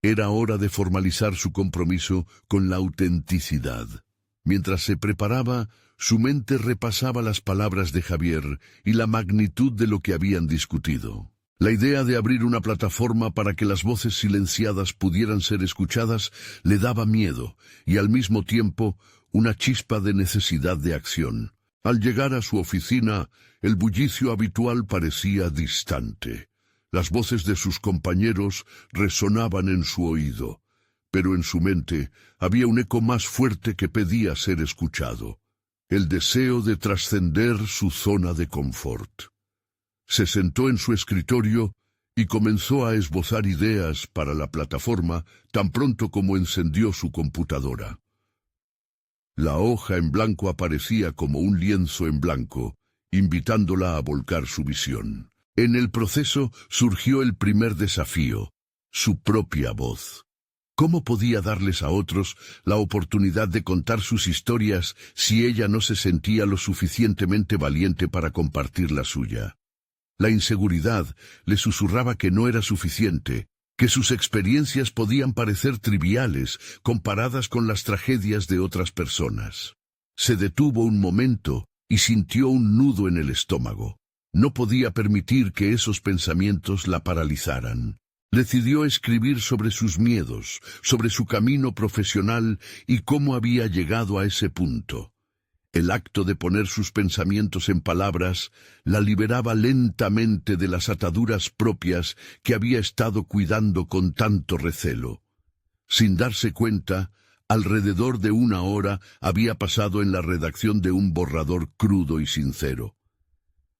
Era hora de formalizar su compromiso con la autenticidad. Mientras se preparaba, su mente repasaba las palabras de Javier y la magnitud de lo que habían discutido. La idea de abrir una plataforma para que las voces silenciadas pudieran ser escuchadas le daba miedo y al mismo tiempo una chispa de necesidad de acción. Al llegar a su oficina, el bullicio habitual parecía distante. Las voces de sus compañeros resonaban en su oído, pero en su mente había un eco más fuerte que pedía ser escuchado, el deseo de trascender su zona de confort. Se sentó en su escritorio y comenzó a esbozar ideas para la plataforma tan pronto como encendió su computadora. La hoja en blanco aparecía como un lienzo en blanco, invitándola a volcar su visión. En el proceso surgió el primer desafío, su propia voz. ¿Cómo podía darles a otros la oportunidad de contar sus historias si ella no se sentía lo suficientemente valiente para compartir la suya? La inseguridad le susurraba que no era suficiente, que sus experiencias podían parecer triviales comparadas con las tragedias de otras personas. Se detuvo un momento y sintió un nudo en el estómago. No podía permitir que esos pensamientos la paralizaran. Decidió escribir sobre sus miedos, sobre su camino profesional y cómo había llegado a ese punto. El acto de poner sus pensamientos en palabras la liberaba lentamente de las ataduras propias que había estado cuidando con tanto recelo. Sin darse cuenta, alrededor de 1 hora había pasado en la redacción de un borrador crudo y sincero.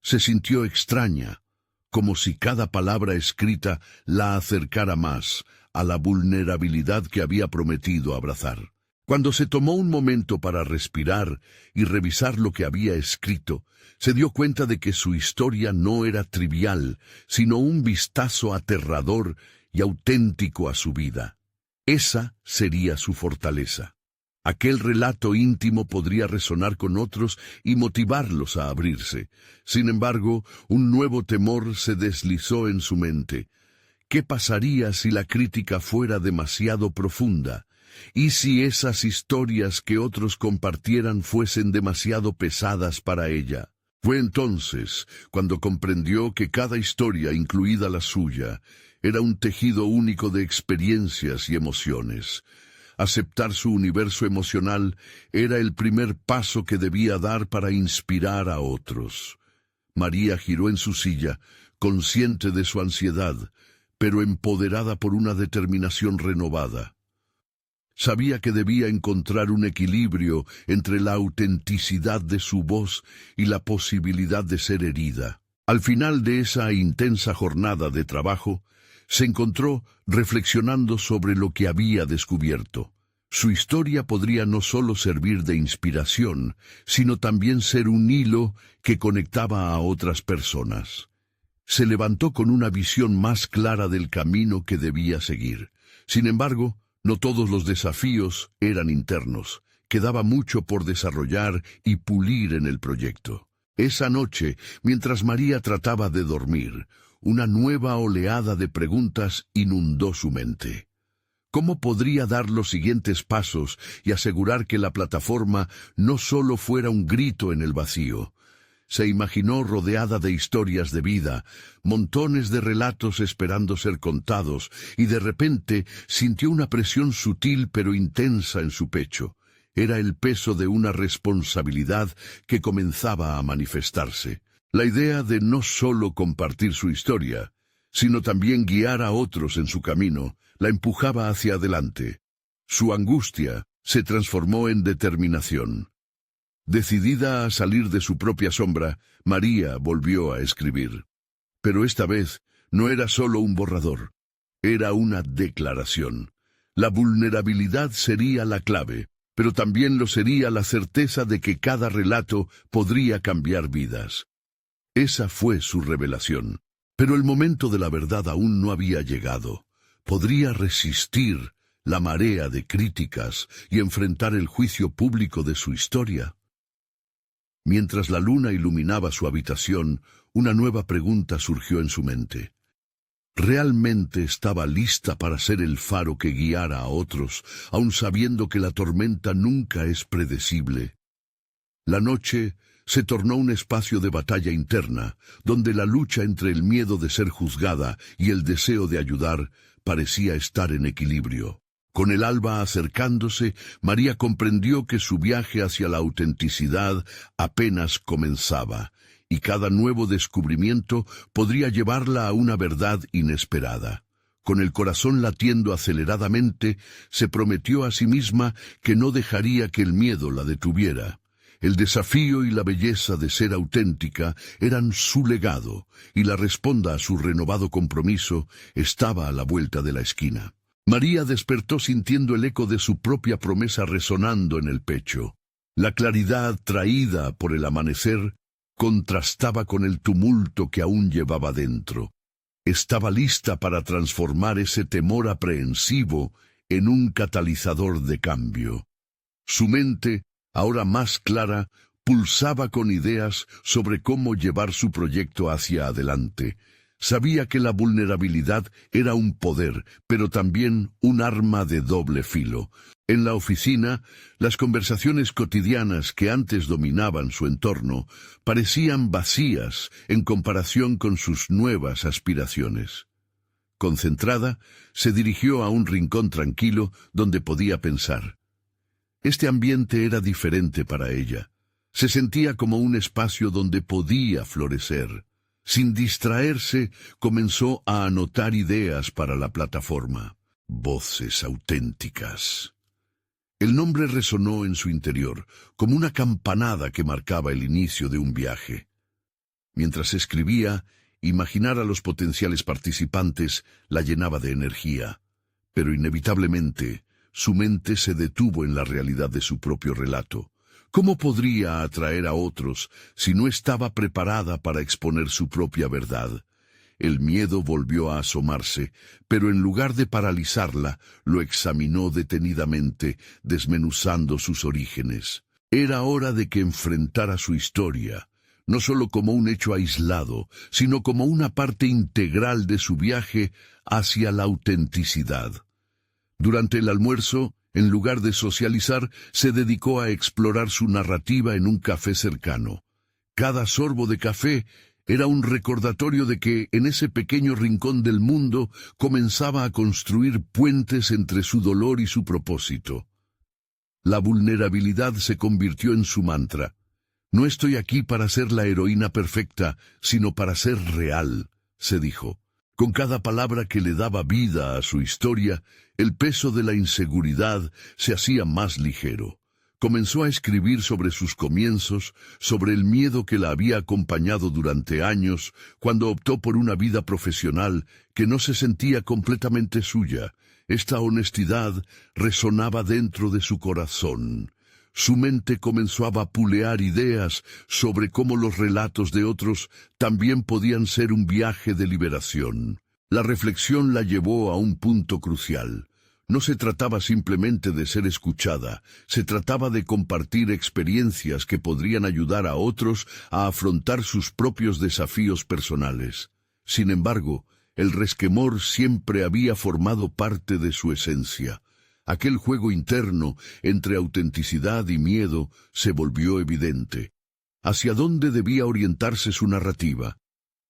Se sintió extraña, como si cada palabra escrita la acercara más a la vulnerabilidad que había prometido abrazar. Cuando se tomó un momento para respirar y revisar lo que había escrito, se dio cuenta de que su historia no era trivial, sino un vistazo aterrador y auténtico a su vida. Esa sería su fortaleza. Aquel relato íntimo podría resonar con otros y motivarlos a abrirse. Sin embargo, un nuevo temor se deslizó en su mente. ¿Qué pasaría si la crítica fuera demasiado profunda? ¿Y si esas historias que otros compartieran fuesen demasiado pesadas para ella? Fue entonces cuando comprendió que cada historia, incluida la suya, era un tejido único de experiencias y emociones. Aceptar su universo emocional era el primer paso que debía dar para inspirar a otros. María giró en su silla, consciente de su ansiedad, pero empoderada por una determinación renovada. Sabía que debía encontrar un equilibrio entre la autenticidad de su voz y la posibilidad de ser herida. Al final de esa intensa jornada de trabajo, se encontró reflexionando sobre lo que había descubierto. Su historia podría no solo servir de inspiración, sino también ser un hilo que conectaba a otras personas. Se levantó con una visión más clara del camino que debía seguir. Sin embargo, no todos los desafíos eran internos. Quedaba mucho por desarrollar y pulir en el proyecto. Esa noche, mientras María trataba de dormir, una nueva oleada de preguntas inundó su mente. ¿Cómo podría dar los siguientes pasos y asegurar que la plataforma no solo fuera un grito en el vacío? Se imaginó rodeada de historias de vida, montones de relatos esperando ser contados, y de repente sintió una presión sutil pero intensa en su pecho. Era el peso de una responsabilidad que comenzaba a manifestarse. La idea de no solo compartir su historia, sino también guiar a otros en su camino, la empujaba hacia adelante. Su angustia se transformó en determinación. Decidida a salir de su propia sombra, María volvió a escribir. Pero esta vez no era solo un borrador, era una declaración. La vulnerabilidad sería la clave, pero también lo sería la certeza de que cada relato podría cambiar vidas. Esa fue su revelación. Pero el momento de la verdad aún no había llegado. Podría resistir la marea de críticas y enfrentar el juicio público de su historia. Mientras la luna iluminaba su habitación, una nueva pregunta surgió en su mente. ¿Realmente estaba lista para ser el faro que guiara a otros, aun sabiendo que la tormenta nunca es predecible? La noche se tornó un espacio de batalla interna, donde la lucha entre el miedo de ser juzgada y el deseo de ayudar parecía estar en equilibrio. Con el alba acercándose, María comprendió que su viaje hacia la autenticidad apenas comenzaba, y cada nuevo descubrimiento podría llevarla a una verdad inesperada. Con el corazón latiendo aceleradamente, se prometió a sí misma que no dejaría que el miedo la detuviera. El desafío y la belleza de ser auténtica eran su legado, y la respuesta a su renovado compromiso estaba a la vuelta de la esquina. María despertó sintiendo el eco de su propia promesa resonando en el pecho. La claridad traída por el amanecer contrastaba con el tumulto que aún llevaba dentro. Estaba lista para transformar ese temor aprehensivo en un catalizador de cambio. Su mente, ahora más clara, pulsaba con ideas sobre cómo llevar su proyecto hacia adelante. Sabía que la vulnerabilidad era un poder, pero también un arma de doble filo. En la oficina, las conversaciones cotidianas que antes dominaban su entorno parecían vacías en comparación con sus nuevas aspiraciones. Concentrada, se dirigió a un rincón tranquilo donde podía pensar. Este ambiente era diferente para ella. Se sentía como un espacio donde podía florecer. Sin distraerse, comenzó a anotar ideas para la plataforma. Voces auténticas. El nombre resonó en su interior, como una campanada que marcaba el inicio de un viaje. Mientras escribía, imaginar a los potenciales participantes la llenaba de energía, pero inevitablemente su mente se detuvo en la realidad de su propio relato. ¿Cómo podría atraer a otros si no estaba preparada para exponer su propia verdad? El miedo volvió a asomarse, pero en lugar de paralizarla, lo examinó detenidamente, desmenuzando sus orígenes. Era hora de que enfrentara su historia, no solo como un hecho aislado, sino como una parte integral de su viaje hacia la autenticidad. Durante el almuerzo, En lugar de socializar, se dedicó a explorar su narrativa en un café cercano. Cada sorbo de café era un recordatorio de que, en ese pequeño rincón del mundo, comenzaba a construir puentes entre su dolor y su propósito. La vulnerabilidad se convirtió en su mantra. No estoy aquí para ser la heroína perfecta, sino para ser real, se dijo. Con cada palabra que le daba vida a su historia, el peso de la inseguridad se hacía más ligero. Comenzó a escribir sobre sus comienzos, sobre el miedo que la había acompañado durante años, cuando optó por una vida profesional que no se sentía completamente suya. Esta honestidad resonaba dentro de su corazón. Su mente comenzó a vapulear ideas sobre cómo los relatos de otros también podían ser un viaje de liberación. La reflexión la llevó a un punto crucial. No se trataba simplemente de ser escuchada, se trataba de compartir experiencias que podrían ayudar a otros a afrontar sus propios desafíos personales. Sin embargo, el resquemor siempre había formado parte de su esencia. Aquel juego interno entre autenticidad y miedo se volvió evidente. ¿Hacia dónde debía orientarse su narrativa?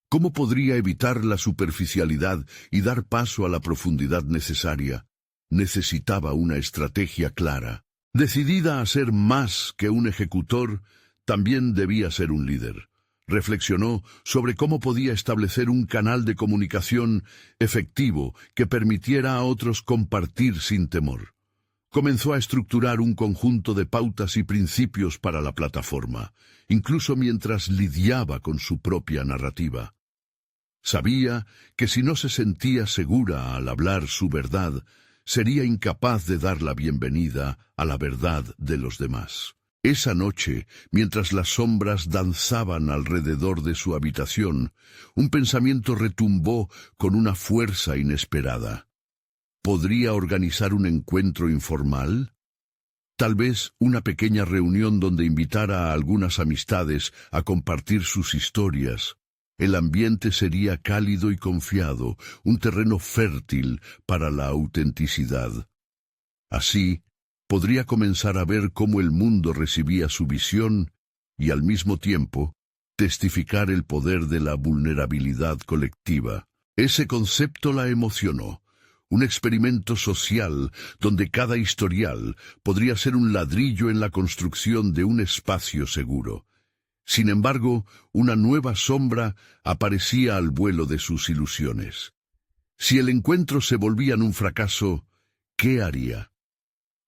¿Cómo podría evitar la superficialidad y dar paso a la profundidad necesaria? Necesitaba una estrategia clara. Decidida a ser más que un ejecutor, también debía ser un líder. Reflexionó sobre cómo podía establecer un canal de comunicación efectivo que permitiera a otros compartir sin temor. Comenzó a estructurar un conjunto de pautas y principios para la plataforma, incluso mientras lidiaba con su propia narrativa. Sabía que si no se sentía segura al hablar su verdad, sería incapaz de dar la bienvenida a la verdad de los demás. Esa noche, mientras las sombras danzaban alrededor de su habitación, un pensamiento retumbó con una fuerza inesperada. ¿Podría organizar un encuentro informal? Tal vez una pequeña reunión donde invitara a algunas amistades a compartir sus historias. El ambiente sería cálido y confiado, un terreno fértil para la autenticidad. Así, podría comenzar a ver cómo el mundo recibía su visión y, al mismo tiempo, testificar el poder de la vulnerabilidad colectiva. Ese concepto la emocionó. Un experimento social donde cada historial podría ser un ladrillo en la construcción de un espacio seguro. Sin embargo, una nueva sombra aparecía al vuelo de sus ilusiones. Si el encuentro se volvía un fracaso, ¿qué haría?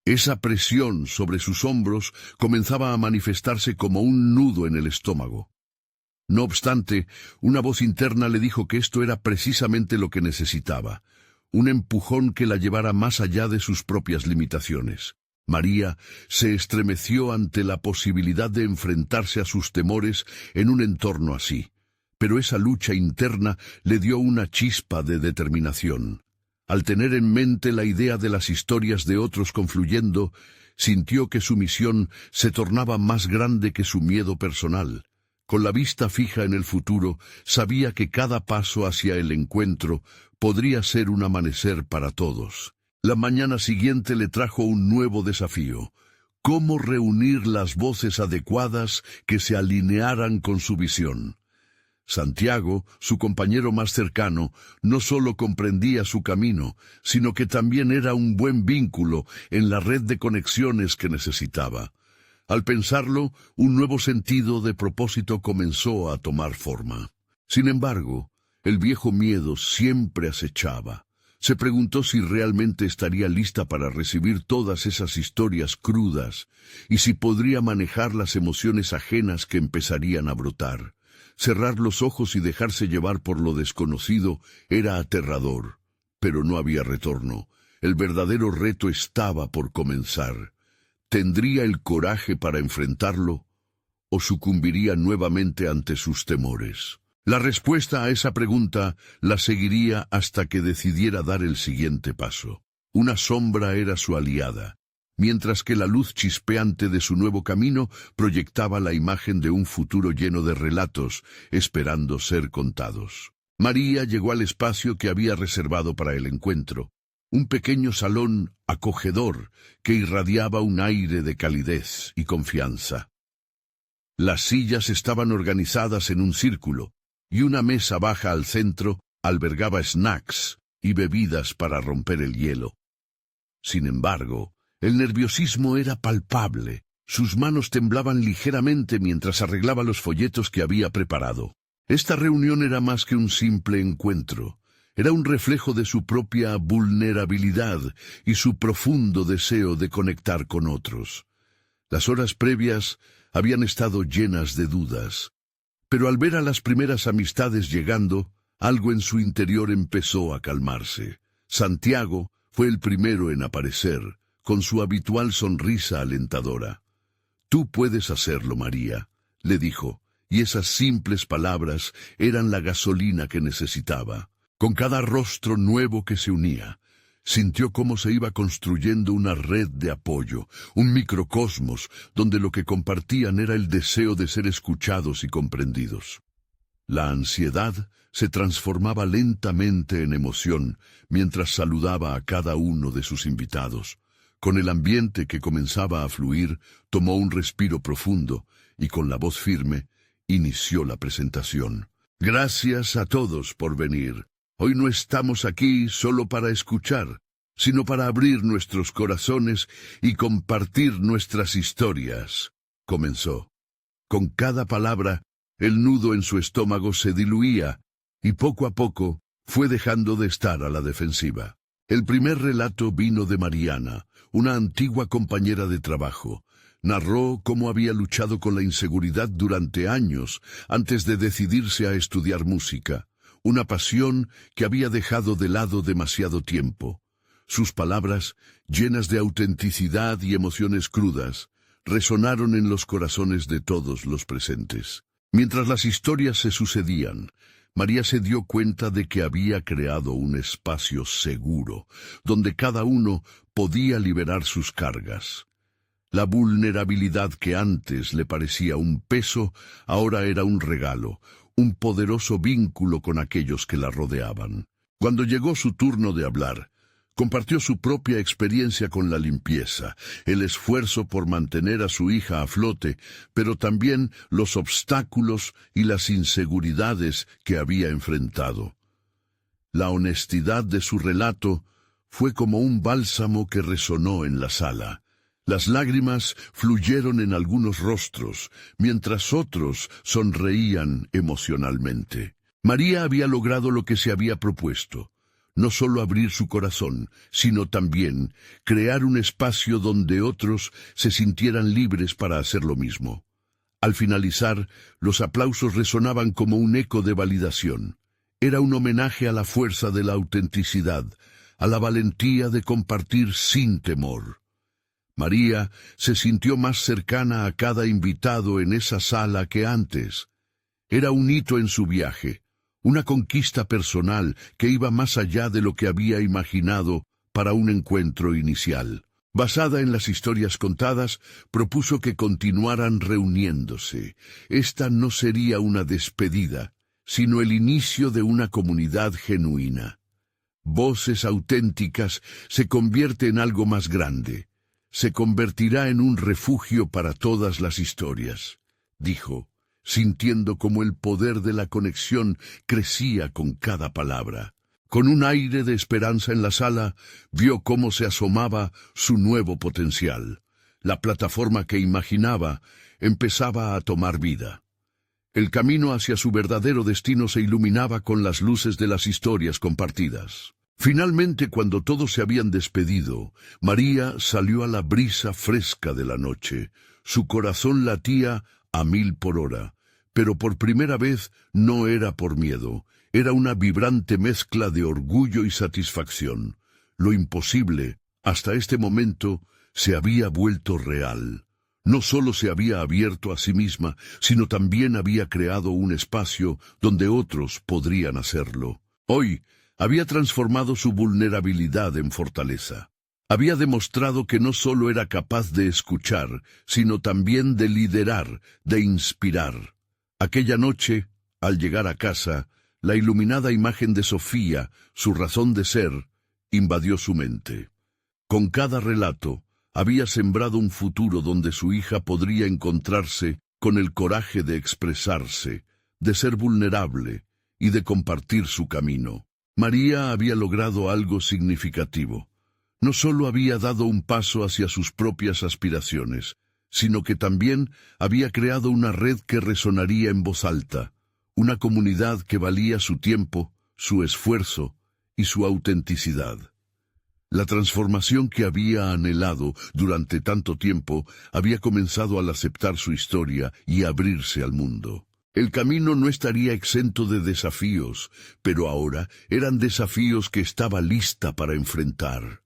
Esa presión sobre sus hombros comenzaba a manifestarse como un nudo en el estómago. No obstante, una voz interna le dijo que esto era precisamente lo que necesitaba, un empujón que la llevara más allá de sus propias limitaciones. María se estremeció ante la posibilidad de enfrentarse a sus temores en un entorno así, pero esa lucha interna le dio una chispa de determinación. Al tener en mente la idea de las historias de otros confluyendo, sintió que su misión se tornaba más grande que su miedo personal. Con la vista fija en el futuro, sabía que cada paso hacia el encuentro podría ser un amanecer para todos. La mañana siguiente le trajo un nuevo desafío: cómo reunir las voces adecuadas que se alinearan con su visión. Santiago, su compañero más cercano, no solo comprendía su camino, sino que también era un buen vínculo en la red de conexiones que necesitaba. Al pensarlo, un nuevo sentido de propósito comenzó a tomar forma. Sin embargo, el viejo miedo siempre acechaba. Se preguntó si realmente estaría lista para recibir todas esas historias crudas y si podría manejar las emociones ajenas que empezarían a brotar. Cerrar los ojos y dejarse llevar por lo desconocido era aterrador, pero no había retorno. El verdadero reto estaba por comenzar. ¿Tendría el coraje para enfrentarlo o sucumbiría nuevamente ante sus temores? La respuesta a esa pregunta la seguiría hasta que decidiera dar el siguiente paso. Una sombra era su aliada, mientras que la luz chispeante de su nuevo camino proyectaba la imagen de un futuro lleno de relatos, esperando ser contados. María llegó al espacio que había reservado para el encuentro. un pequeño salón acogedor que irradiaba un aire de calidez y confianza. Las sillas estaban organizadas en un círculo, y una mesa baja al centro albergaba snacks y bebidas para romper el hielo. Sin embargo, el nerviosismo era palpable. Sus manos temblaban ligeramente mientras arreglaba los folletos que había preparado. Esta reunión era más que un simple encuentro. Era un reflejo de su propia vulnerabilidad y su profundo deseo de conectar con otros. Las horas previas habían estado llenas de dudas, pero al ver a las primeras amistades llegando, algo en su interior empezó a calmarse. Santiago fue el primero en aparecer, con su habitual sonrisa alentadora. «Tú puedes hacerlo, María», le dijo, y esas simples palabras eran la gasolina que necesitaba. Con cada rostro nuevo que se unía, sintió cómo se iba construyendo una red de apoyo, un microcosmos donde lo que compartían era el deseo de ser escuchados y comprendidos. La ansiedad se transformaba lentamente en emoción mientras saludaba a cada uno de sus invitados. Con el ambiente que comenzaba a fluir, tomó un respiro profundo y con la voz firme inició la presentación. «Gracias a todos por venir. Hoy no estamos aquí solo para escuchar, sino para abrir nuestros corazones y compartir nuestras historias», comenzó. Con cada palabra, el nudo en su estómago se diluía, y poco a poco fue dejando de estar a la defensiva. El primer relato vino de Mariana, una antigua compañera de trabajo. Narró cómo había luchado con la inseguridad durante años antes de decidirse a estudiar música, una pasión que había dejado de lado demasiado tiempo. Sus palabras, llenas de autenticidad y emociones crudas, resonaron en los corazones de todos los presentes. Mientras las historias se sucedían, María se dio cuenta de que había creado un espacio seguro, donde cada uno podía liberar sus cargas. La vulnerabilidad que antes le parecía un peso, ahora era un regalo, un poderoso vínculo con aquellos que la rodeaban. Cuando llegó su turno de hablar, compartió su propia experiencia con la limpieza, el esfuerzo por mantener a su hija a flote, pero también los obstáculos y las inseguridades que había enfrentado. La honestidad de su relato fue como un bálsamo que resonó en la sala. Las lágrimas fluyeron en algunos rostros, mientras otros sonreían emocionalmente. María había logrado lo que se había propuesto. No solo abrir su corazón, sino también crear un espacio donde otros se sintieran libres para hacer lo mismo. Al finalizar, los aplausos resonaban como un eco de validación. Era un homenaje a la fuerza de la autenticidad, a la valentía de compartir sin temor. María se sintió más cercana a cada invitado en esa sala que antes. Era un hito en su viaje, una conquista personal que iba más allá de lo que había imaginado para un encuentro inicial. Basada en las historias contadas, propuso que continuaran reuniéndose. Esta no sería una despedida, sino el inicio de una comunidad genuina. Voces auténticas se convierte en algo más grande. Se convertirá en un refugio para todas las historias, dijo, sintiendo como el poder de la conexión crecía con cada palabra. Con un aire de esperanza en la sala, vio cómo se asomaba su nuevo potencial. La plataforma que imaginaba empezaba a tomar vida. El camino hacia su verdadero destino se iluminaba con las luces de las historias compartidas. Finalmente, cuando todos se habían despedido, María salió a la brisa fresca de la noche. Su corazón latía a 1000 por hora, pero por primera vez no era por miedo, era una vibrante mezcla de orgullo y satisfacción. Lo imposible, hasta este momento, se había vuelto real. No solo se había abierto a sí misma, sino también había creado un espacio donde otros podrían hacerlo. Hoy, había transformado su vulnerabilidad en fortaleza. Había demostrado que no solo era capaz de escuchar, sino también de liderar, de inspirar. Aquella noche, al llegar a casa, la iluminada imagen de Sofía, su razón de ser, invadió su mente. Con cada relato, había sembrado un futuro donde su hija podría encontrarse con el coraje de expresarse, de ser vulnerable y de compartir su camino. María había logrado algo significativo. No solo había dado un paso hacia sus propias aspiraciones, sino que también había creado una red que resonaría en voz alta, una comunidad que valía su tiempo, su esfuerzo y su autenticidad. La transformación que había anhelado durante tanto tiempo había comenzado al aceptar su historia y abrirse al mundo. El camino no estaría exento de desafíos, pero ahora eran desafíos que estaba lista para enfrentar.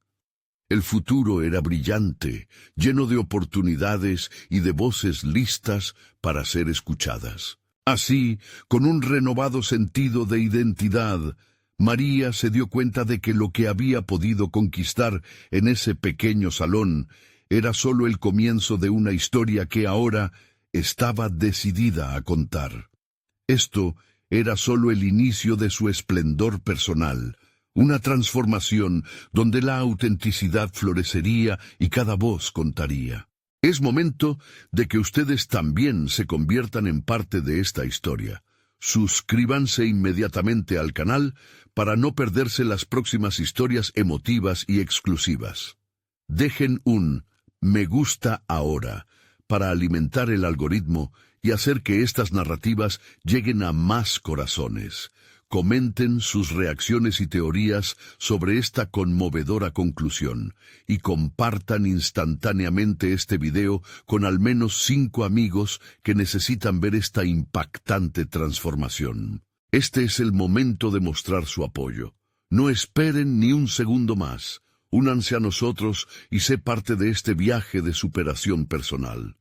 El futuro era brillante, lleno de oportunidades y de voces listas para ser escuchadas. Así, con un renovado sentido de identidad, María se dio cuenta de que lo que había podido conquistar en ese pequeño salón era solo el comienzo de una historia que ahora estaba decidida a contar. Esto era solo el inicio de su esplendor personal, una transformación donde la autenticidad florecería y cada voz contaría. Es momento de que ustedes también se conviertan en parte de esta historia. Suscríbanse inmediatamente al canal para no perderse las próximas historias emotivas y exclusivas. Dejen un me gusta ahora para alimentar el algoritmo y hacer que estas narrativas lleguen a más corazones. Comenten sus reacciones y teorías sobre esta conmovedora conclusión y compartan instantáneamente este video con al menos 5 amigos que necesitan ver esta impactante transformación. Este es el momento de mostrar su apoyo. No esperen ni un segundo más. Únanse a nosotros y sé parte de este viaje de superación personal.